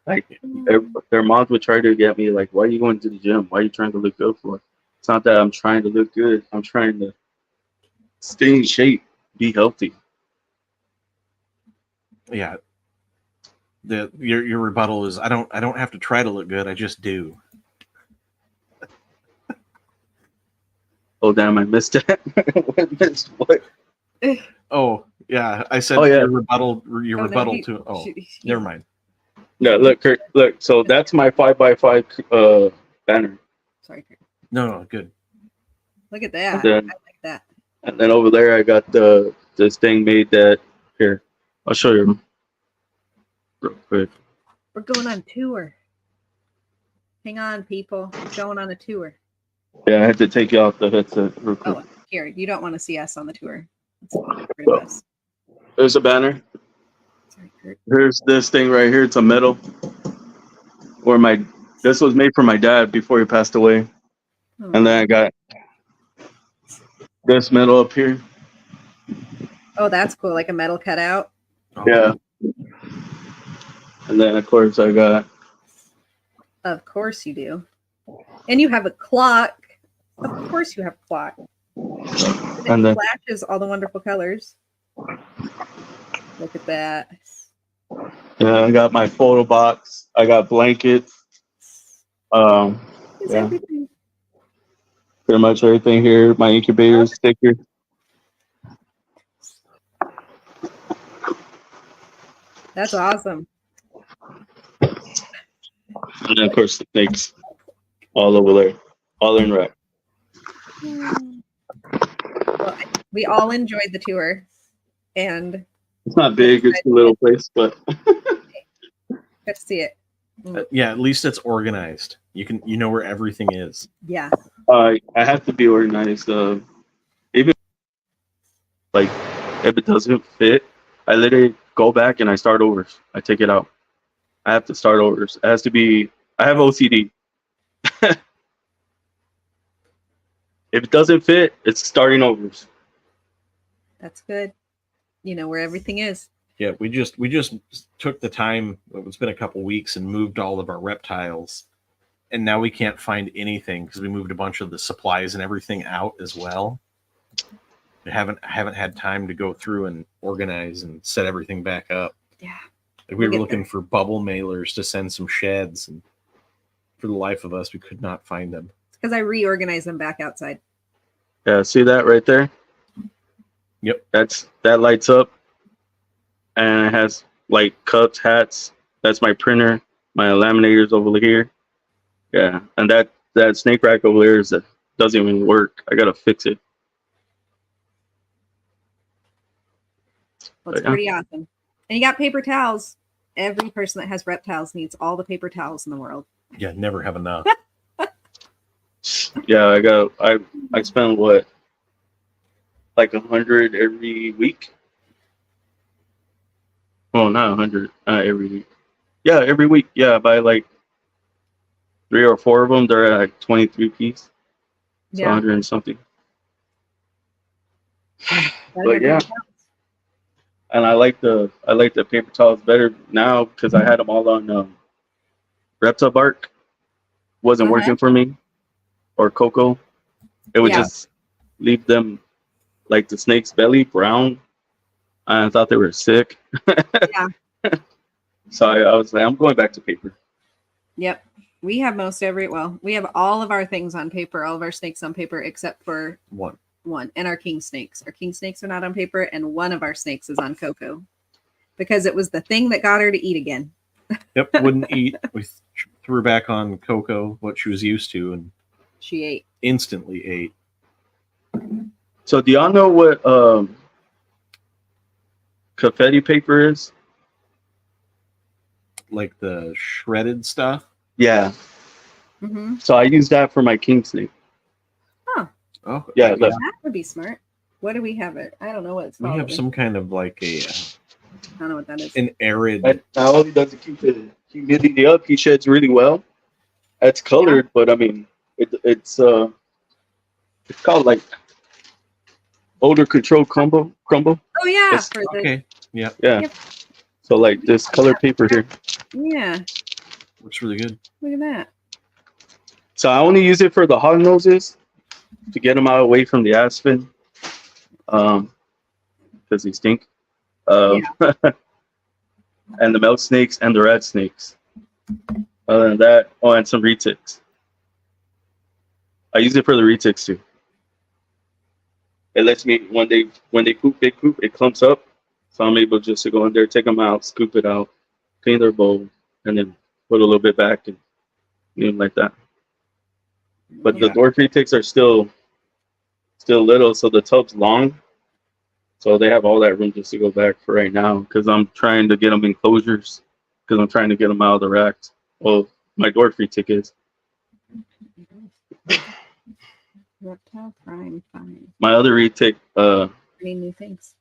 Like their moms would try to get me like, "Why are you going to the gym? Why are you trying to look good for?" It's not that I'm trying to look good. I'm trying to stay in shape, be healthy. Yeah. Your rebuttal is I don't have to try to look good. I just do. Oh damn! I missed that. Missed what? Oh yeah, I said your rebuttal. Your rebuttal to. Oh, never mind. No, look, Kurt. Look, so that's my 5x5 banner. Sorry, Kurt. No, good. Look at that. Then, I like that. And then over there, I got this thing made that. Here, I'll show you real quick. We're going on tour. Hang on, people. We're going on a tour. Yeah, I had to take you off the headset real quick. Oh, here. You don't want to see us on the tour. Let's get rid of us. There's a banner. Sorry, Kurt. Here's this thing right here. It's a medal. This was made for my dad before he passed away. Oh. And then I got this medal up here. Oh, that's cool. Like a metal cutout. Oh. Yeah. And then of course I got. Of course you do. And you have a clock. Of course you have a clock. And it flashes all the wonderful colors. Look at that. Yeah, I got my photo box. I got blankets. Yeah. Everything. Pretty much everything here. My incubator sticker. That's awesome. And then of course the snakes all over there. All in rack. Well, we all enjoyed the tour. And It's not big, it's a little place, but got to see it. Yeah, at least it's organized. You know where everything is. Yeah. I have to be organized. Even like if it doesn't fit, I literally go back and I start over. I take it out. I have to start over. It has to be. I have OCD. If it doesn't fit, it's starting over. That's good. You know where everything is. Yeah, we just took the time. It's been a couple weeks and moved all of our reptiles, and now we can't find anything because we moved a bunch of the supplies and everything out as well. We haven't had time to go through and organize and set everything back up. Yeah, like we were looking for bubble mailers to send some sheds, and for the life of us, we could not find them. It's because I reorganized them back outside. Yeah, see that right there? Yep. That lights up, and it has like cups, hats. That's my printer. My laminators over here. Yeah, and that snake rack over there doesn't even work. I gotta fix it. Well, it's pretty awesome. And you got paper towels. Every person that has reptiles needs all the paper towels in the world. Yeah, never have enough. Yeah, I spend what, like 100 every week? Well, not 100, every week. Yeah, every week. Yeah, I buy like 3 or 4 of them. They're at like 23 piece. So 100 and something. But yeah. And I like the paper towels better now because I had them all on Reptile bark. Wasn't working for me, or cocoa. It would just leave them like the snake's belly brown. I thought they were sick. Yeah. So I was like, I'm going back to paper. Yep. We have we have all of our things on paper, all of our snakes on paper, except for one, and our king snakes. Our king snakes are not on paper, and one of our snakes is on cocoa because it was the thing that got her to eat again. Yep, wouldn't eat. We threw her back on cocoa, what she was used to, and she ate. Instantly ate. So do y'all know what confetti paper is? like the shredded stuff. Yeah. Mm-hmm. So I use that for my king snake. Oh, Yeah, That would be smart. What do we have it? I don't know what it's we called. have some kind of like I don't know what that is. an arid. And not only does it keep the humidity up, he sheds really well. It's colored, but I mean, it's called like odor control crumble. Oh yeah, It's- for the Okay, yeah, Yeah. Yep. So like this color paper here. yeah. looks really good. Look at that. So I only use it for the hog noses to get them out away from the aspen, because they stink. And the milk snakes and the red snakes. Other than that, and some retics. I use it for the retics too. It lets me when they poop, it clumps up, so I'm able just to go in there, take them out, scoop it out, clean their bowl, and then put a little bit back and leave them like that. But the dwarf retics are still little, so the tub's long, so they have all that room just to go back for right now. Because I'm trying to get them enclosures, because I'm trying to get them out of the racks. Well, my dwarf retic is. Reptile Prime Fine. My other retic, Any new things?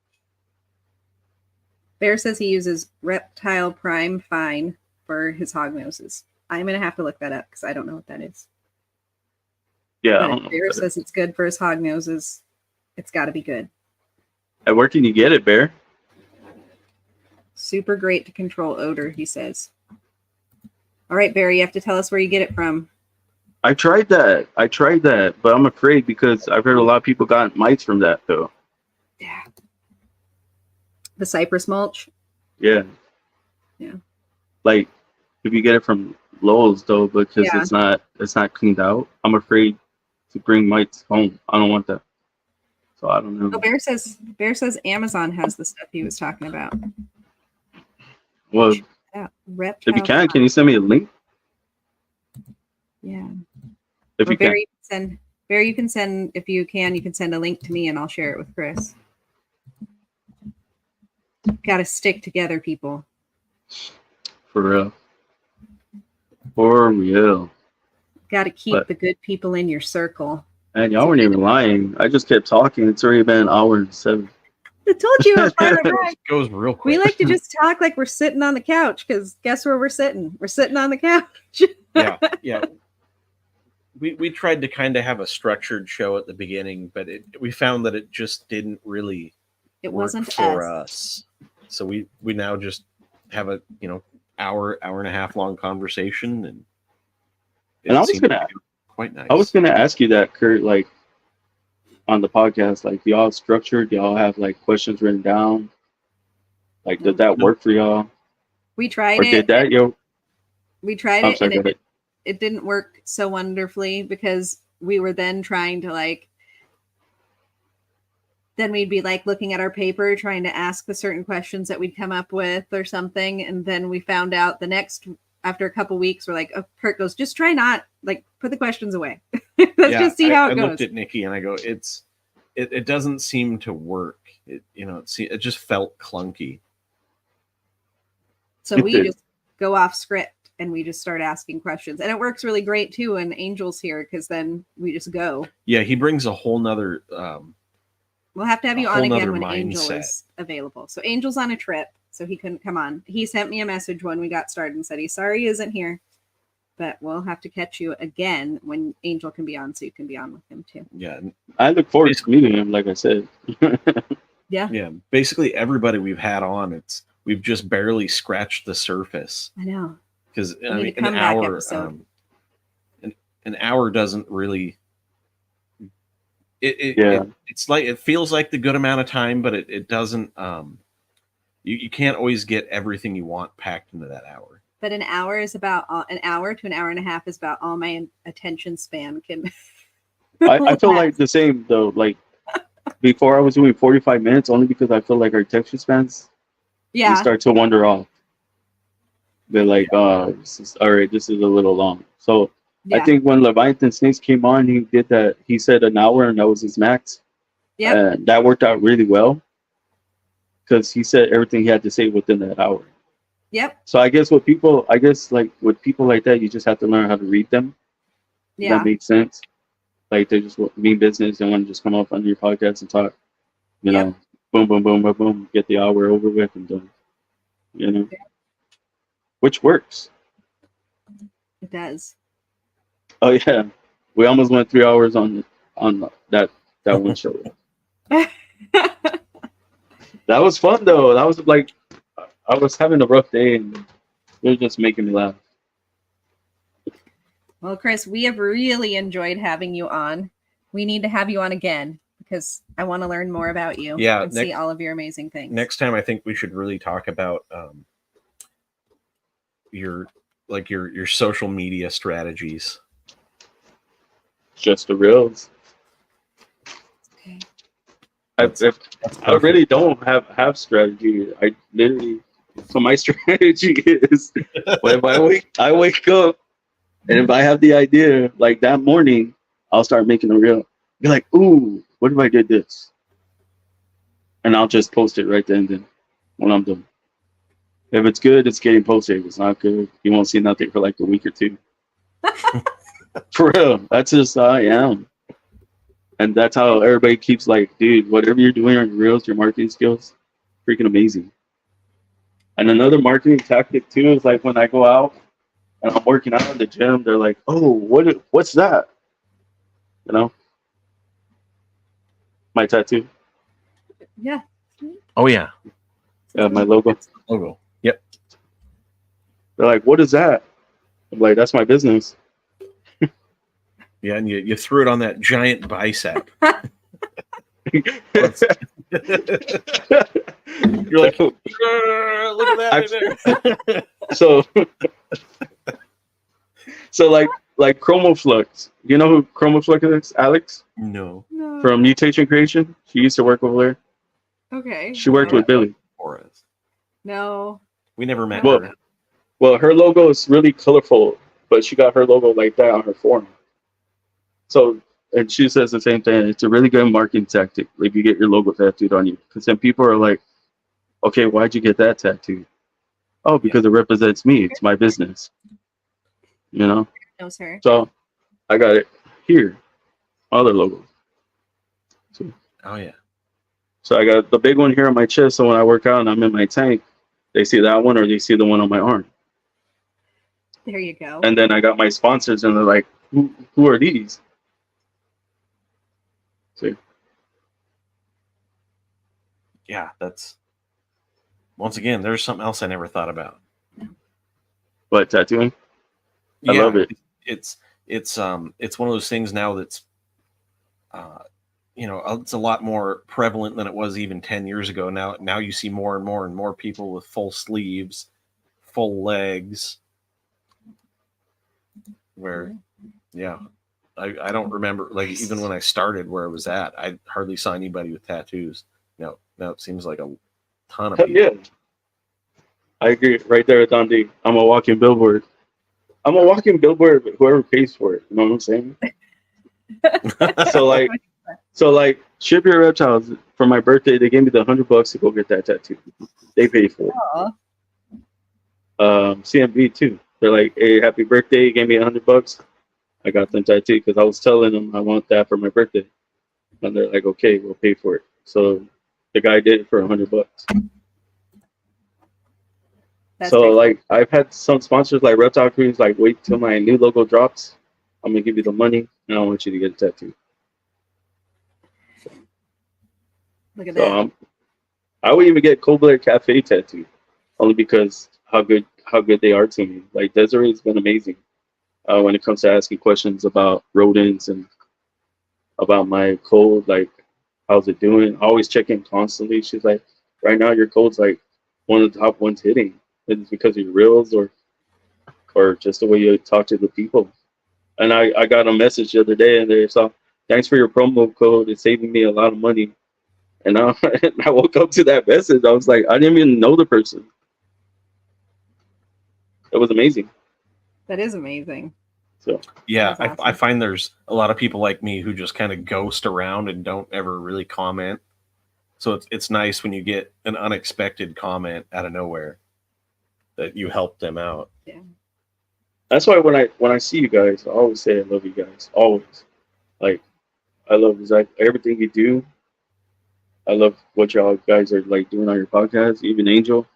Bear says he uses Reptile Prime Fine for his hog noses. I'm gonna have to look that up because I don't know what that is. yeah, I But don't if know. Bear says it's good for his hog noses. It's got to be good. And where can you get it, Bear? Super great to control odor, he says. All right, Bear, you have to tell us where you get it from. I tried that, but I'm afraid because I've heard a lot of people got mites from that though. Yeah. The cypress mulch. Yeah. Yeah. Like if you get it from Lowe's though, because Yeah. it's not cleaned out, I'm afraid to bring mites home. I don't want that. So I don't know. Oh, Bear says Amazon has the stuff he was talking about. Well, Yeah. Reptile. if you can you send me a link? Yeah. If Or you can. Bear, you can send if you can send a link to me and I'll share it with Chris. Gotta stick together, people. For real. For real. Gotta keep But- the good people in your circle. And y'all weren't even lying. I just kept talking. It's already been an hour and 7. I told you I'm far back. It goes real quick. We like to just talk like we're sitting on the couch because guess where we're sitting? We're sitting on the couch. yeah. We tried to kind of have a structured show at the beginning, but we found that it just didn't really It work wasn't for us. us. So we now just have a hour and a half long conversation, and And I was seemed to gonna- be quite nice. I was gonna ask you that, Kurt, like on the podcast, like y'all structured, y'all have like questions written down. Like did that work for y'all? We tried Or it. did that We tried I'm it sorry, and go ahead. it didn't work so wonderfully because we were then trying to then we'd be looking at our paper trying to ask the certain questions that we'd come up with or something, and then we found out after a couple weeks we're like, oh, Kurt goes, just try not put the questions away. Let's just see how it I goes. looked at Nikki and I go, it doesn't seem to work. It just felt clunky. So It we did. just go off script and we just start asking questions, and it works really great too when Angel's here because then we just go. Yeah, he brings a whole nother We'll have to have you A on whole again nother when Angel mindset. is available. So Angel's on a trip, so he couldn't come on. He sent me a message when we got started and said he's sorry he isn't here, but we'll have to catch you again when Angel can be on, so you can be on with him too. yeah. I look forward to meeting him, like I said. Yeah, basically everybody we've had on, we've just barely scratched the surface I know. because We I need mean a an comeback hour, episode. an hour doesn't really. Yeah. It's like it feels like the good amount of time, but it doesn't. You can't always get everything you want packed into that hour. But an hour is about an hour to an hour and a half is about all my attention span can. I feel like the same though. Like before I was doing 45 minutes only because I feel like our attention spans we yeah. start to wander off. They're like, this is a little long. So I Yeah. think when Leviathan Snakes came on, he did that. He said an hour, and that was his max. Yep. And that worked out really well because he said everything he had to say within that hour. Yep. So I guess with people like that, you just have to learn how to read them. Does Yeah. that makes sense? Like they just mean business and want to just come up on your podcast and talk. You Yep. know, boom, boom, boom, boom, boom, get the hour over with and done. You know, which works. It does. Oh yeah, we almost went 3 hours on that one show. That was fun though. That was like I was having a rough day and they're just making me laugh. Well, Chris, we have really enjoyed having you on. We need to have you on again because I want to learn more about you and see all of your amazing things. Next time, I think we should really talk about your social media strategies. Just the reels. Okay. I really don't have strategy. I literally, so my strategy is if I wake up and if I have the idea like that morning, I'll start making a reel. Be like, ooh, what if I did this? And I'll just post it right then and then when I'm done. If it's good, it's getting posted. If it's not good, you won't see nothing for like a week or two. For real, that's just how I am. And that's how everybody keeps like, dude, whatever you're doing on your reels, your marketing skills, freaking amazing. And another marketing tactic too is like when I go out and I'm working out in the gym, they're like, oh, what's that? You know? My tattoo. Yeah. Oh yeah. My logo. Logo. Yep. They're like, what is that? I'm like, that's my business. Yeah, and you threw it on that giant bicep. You're like, look at that. So like Chromoflux. You know who Chromoflux is? Alex? No. From Mutation Creation. She used to work over there. Okay. She worked with Billy. No. We never met Well, her. Well, her logo is really colorful, but she got her logo like that on her forearm. So, and she says the same thing. It's a really good marketing tactic if you get your logo tattooed on you. Because then people are like, okay, why'd you get that tattooed? Oh, because it represents me. It's my business. You know? Knows her. So, I got it here. Other logos. Oh, yeah. So, I got the big one here on my chest. So, when I work out and I'm in my tank, they see that one or they see the one on my arm. There you go. And then I got my sponsors and they're like, who are these? See? Yeah, that's once again, there's something else I never thought about. What, tattooing? I love it. It's one of those things now that's it's a lot more prevalent than it was even 10 years ago. Now you see more and more and more people with full sleeves, full legs. Where, yeah, I don't remember, like, even when I started where I was at, I hardly saw anybody with tattoos. Now it seems like a ton of people. Yeah, I agree. Right there with Dundee. I'm a walking billboard. I'm a walking billboard, but whoever pays for it. You know what I'm saying? So like, Ship Your Reptiles for my birthday. They gave me the $100 to go get that tattoo. They paid for it. CMV too. They're like, hey, happy birthday. You gave me $100. I got them tattooed because I was telling them I want that for my birthday. And they're like, okay, we'll pay for it. So the guy did it for $100. So like, I've had some sponsors like Reptile Crews like, wait till my new logo drops. I'm gonna give you the money and I want you to get a tattoo. Look at that. I would even get Cold Blooded Cafe tattooed only because how good they are to me. Like Desiree's been amazing when it comes to asking questions about rodents and about my code, like how's it doing. I always check in constantly. She's like, right now your code's like one of the top ones hitting. It's because of your reels or just the way you talk to the people. And I got a message the other day and they saw, thanks for your promo code. It's saving me a lot of money. And I woke up to that message. I was like, I didn't even know the person. It was amazing. That is amazing. So yeah, awesome. I find there's a lot of people like me who just kind of ghost around and don't ever really comment. So it's nice when you get an unexpected comment out of nowhere that you helped them out. That's why when I see you guys, I always say I love you guys. Always. Like, I love everything you do. I love what y'all guys are like doing on your podcast, even Angel.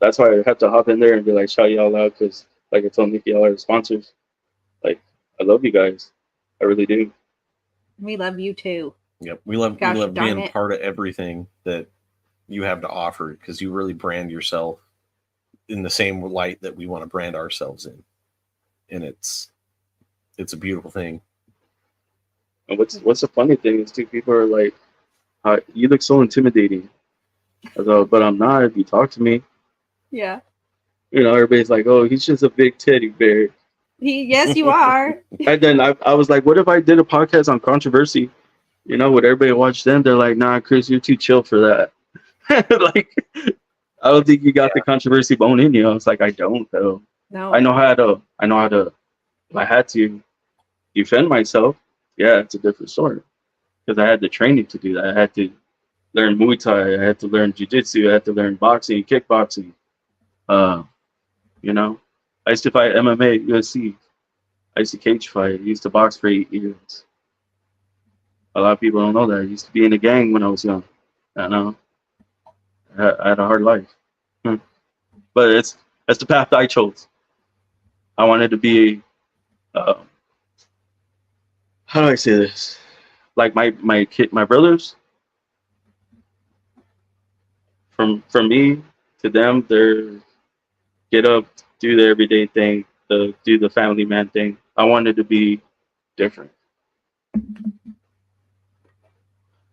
That's why I have to hop in there and be like, shout y'all out, because like I told Nikki, y'all are the sponsors. Like, I love you guys. I really do. We love you too. Yep. We love Gosh, darn being it. part of everything that you have to offer, because you really brand yourself in the same light that we want to brand ourselves in. And it's a beautiful thing. And what's the funny thing is, too, people are like, you look so intimidating. I go, but I'm not if you talk to me. Yeah. You know, everybody's like, oh, he's just a big teddy bear. Yes, you are. And then I was like, what if I did a podcast on controversy? You know, would everybody watch them? They're like, nah, Chris, you're too chill for that. Like, I don't think you got the controversy bone in you. I was like, I don't, though. No. I know how to, if I had to defend myself, yeah, it's a different story. Because I had the training to do that. I had to learn Muay Thai. I had to learn Jiu-Jitsu. I had to learn boxing, kickboxing. You know, I used to fight MMA, UFC. I used to cage fight. I used to box for 8 years. A lot of people don't know that. I used to be in a gang when I was young. I know. I had a hard life. But that's the path I chose. I wanted to be, how do I say this? Like my brothers, from me to them, they're get up, do the everyday thing, do the family man thing. I wanted to be different.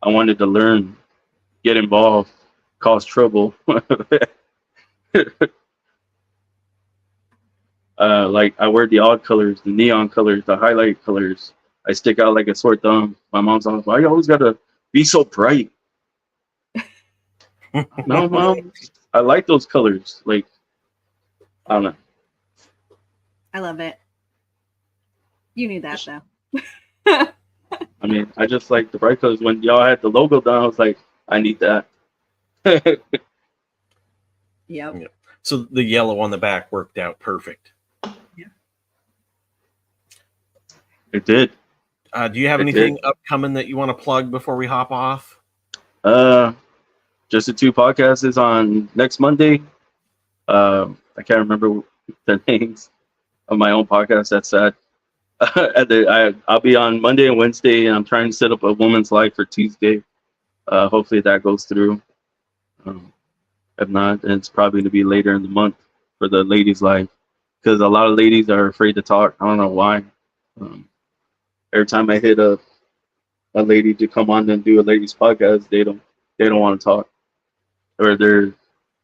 I wanted to learn, get involved, cause trouble. Like I wear the odd colors, the neon colors, the highlight colors. I stick out like a sore thumb. My mom's always, why you always gotta be so bright? No, Mom, I like those colors. Like, I don't know. I love it. You knew that though. I mean, I just like the bright colors. When y'all had the logo down, I was like, I need that. Yep. So the yellow on the back worked out perfect. Yeah. It did. Do you have anything upcoming that you want to plug before we hop off? Just the 2 podcasts on next Monday. I can't remember the names of my own podcast. That's sad. I'll be on Monday and Wednesday, and I'm trying to set up a woman's life for Tuesday. Hopefully that goes through. If not, then it's probably going to be later in the month for the ladies' life, because a lot of ladies are afraid to talk. I don't know why. Every time I hit a lady to come on and do a ladies' podcast, they don't want to talk, or they're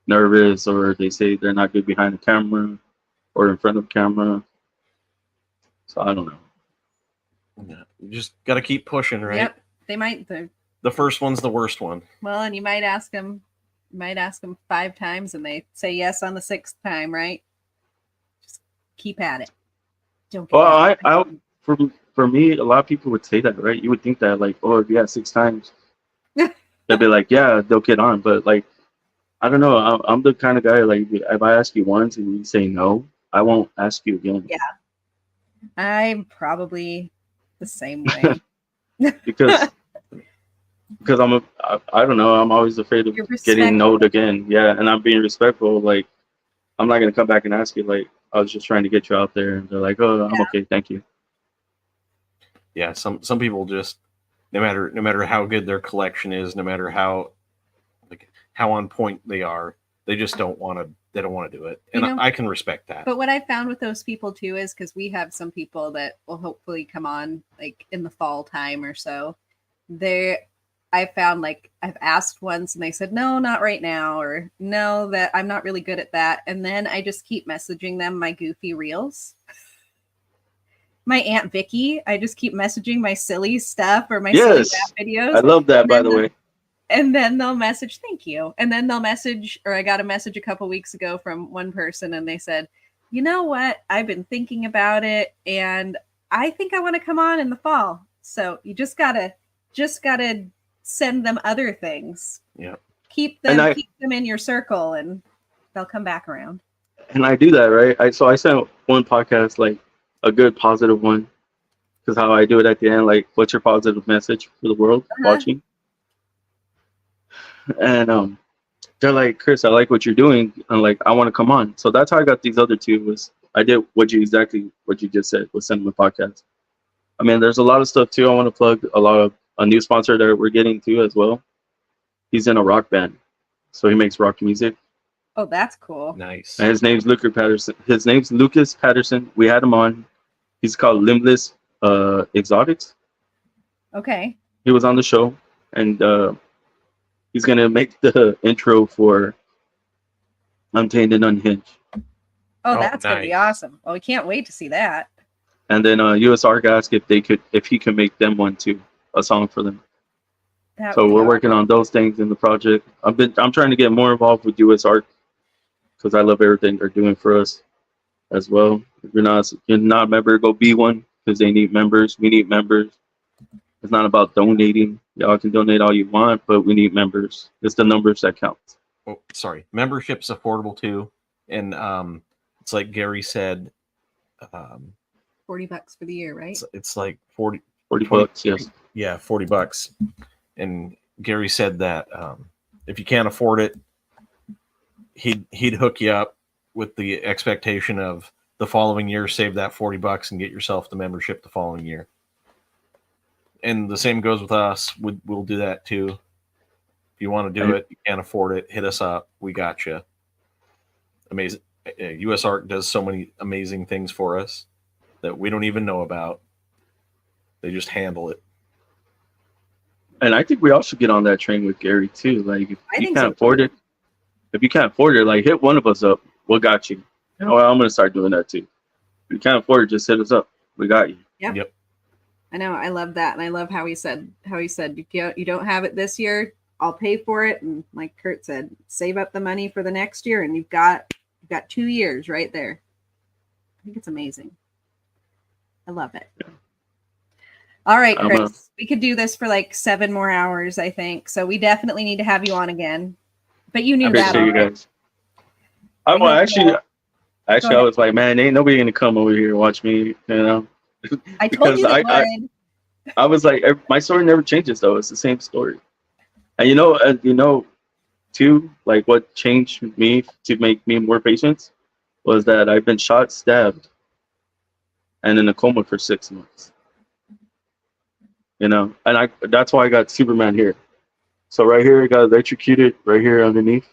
nervous, or they say they're not good behind the camera or in front of camera. So I don't know. Yeah, you just got to keep pushing, right? Yep. They might. The first one's the worst one. Well, and you might ask them 5 times, and they say yes on the 6th time, right? Just keep at it. Don't. Well, for me, a lot of people would say that, right? You would think that, like, oh, if you had 6 times, they'd be like, yeah, they'll get on. But like, I don't know. I'm the kind of guy, like, if I ask you once and you say no, I won't ask you again. Yeah. I'm probably the same way. because I don't know. I'm always afraid of getting no'd again. Yeah, and I'm being respectful. Like, I'm not gonna come back and ask you. Like, I was just trying to get you out there, and they're like, "Oh, I'm okay, thank you." Yeah, some people just, no matter how good their collection is, no matter how on point they are, they just don't want to. They don't want to do it, and I can respect that. But what I found with those people too is, because we have some people that will hopefully come on like in the fall time or so. I found, like, I've asked once and they said, no, not right now, or no, that I'm not really good at that. And then I just keep messaging them my goofy reels. My Aunt Vicky, I just keep messaging my silly stuff or my silly rap videos. I love that, by the way. And then they'll message, thank you. And then they'll message, or I got a message a couple weeks ago from one person, and they said, you know what? I've been thinking about it, and I think I want to come on in the fall. So you just gotta send them other things. Yeah. Keep them in your circle, and They'll come back around. And I do that, right? I sent one podcast, like a good positive one, because how I do it at the end, like, what's your positive message for the world watching? And they're like, Chris, I like what you're doing, and like, I want to come on. So that's how I got these other two. Was I did exactly what you just said, was send them a podcast. I mean, there's a lot of stuff too. I want to plug a new sponsor that we're getting too as well. He's in a rock band, so he makes rock music. Oh, that's cool. Nice. And his name's Lucas Patterson. We had him on. He's called Limbless Exotics. Okay. He was on the show, and he's gonna make the intro for Untamed and Unhinged. Oh, that's gonna be nice. awesome. Well, we can't wait to see that. And then USR asked if he could make them one too, a song for them. That So would be we're awesome. working on those things in the project. I'm trying to get more involved with USR because I love everything they're doing for us as well. If you're not a member, go be one, because they need members. We need members. It's not about donating. Y'all can donate all you want, but we need members. It's the numbers that count. Oh, sorry. Membership's affordable too, and it's like Gary said. $40 for the year, right? It's like 40 $40, yes. Yeah, $40. And Gary said that if you can't afford it, he'd hook you up with the expectation of the following year, save that $40 and get yourself the membership the following year. And the same goes with us. We'll do that too. If you want to do it, you can't afford it, hit us up. We got you. Amazing. US Art does so many amazing things for us that we don't even know about. They just handle it. And I think we all should get on that train with Gary too. Like, if I you think can't so, afford too. it, like, hit one of us up. We got you. You know what? I'm gonna start doing that too. If you can't afford it, just hit us up. We got you. Yep. I know. I love that, and I love how he said you don't have it this year, I'll pay for it, and like Kurt said, save up the money for the next year, and you've got 2 years right there. I think it's amazing. I love it. Yeah. All right, Chris, we could do this for like 7 more hours, I think. So we definitely need to have you on again. But you knew I that. appreciate you already. guys. I was like, man, ain't nobody gonna come over here and watch me, you know. I told you they would. I was like, my story never changes though. It's the same story. And you know, too, like what changed me to make me more patient was that I've been shot, stabbed, and in a coma for 6 months. You know, and that's why I got Superman here. So right here, I got electrocuted right here underneath.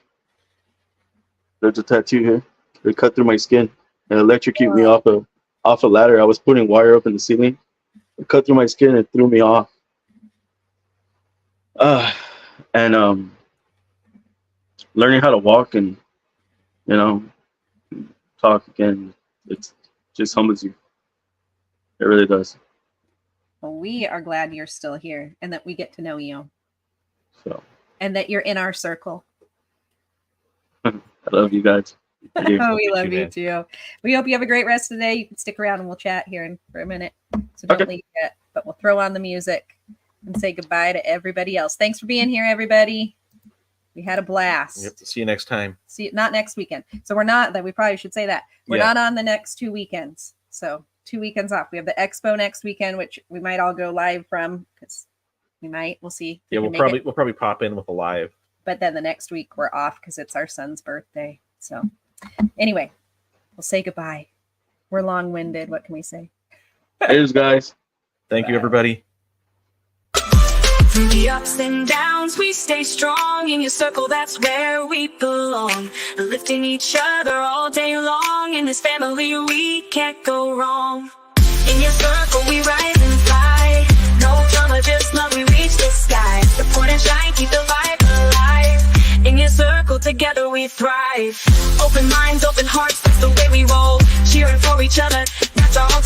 There's a tattoo here. They cut through my skin and electrocuted me off a ladder. I was putting wire up in the ceiling. It cut through my skin and threw me off. And learning how to walk and, you know, talk again, it just humbles you. It really does. Well, we are glad you're still here and that we get to know you. So And that you're in our circle. I love you guys. I do. Oh, we love you man. too. We hope you have a great rest of the day. You can stick around and we'll chat here for a minute. So don't Okay. leave yet. But we'll throw on the music and say goodbye to everybody else. Thanks for being here, everybody. We had a blast. Yep. See you next time. See you not next weekend. So we're not that we probably should say that. We're Yeah. not on the next 2 weekends. So 2 weekends off. We have the expo next weekend, which we might all go live from because we might. We'll see. Yeah, We we'll can make it. probably pop in with a live. But then the next week we're off because it's our son's birthday. So anyway, we'll say goodbye. We're long-winded. What can we say? Cheers, guys. Thank you, everybody. Through the ups and downs, we stay strong. In your circle, that's where we belong. Lifting each other all day long. In this family, we can't go wrong. In your circle, we rise and fly. No drama, just love, we reach the sky. Support and shine, keep the vibe alive. In your circle, together we thrive. Open minds, open hearts, that's the way we roll. Cheering for each other, that's our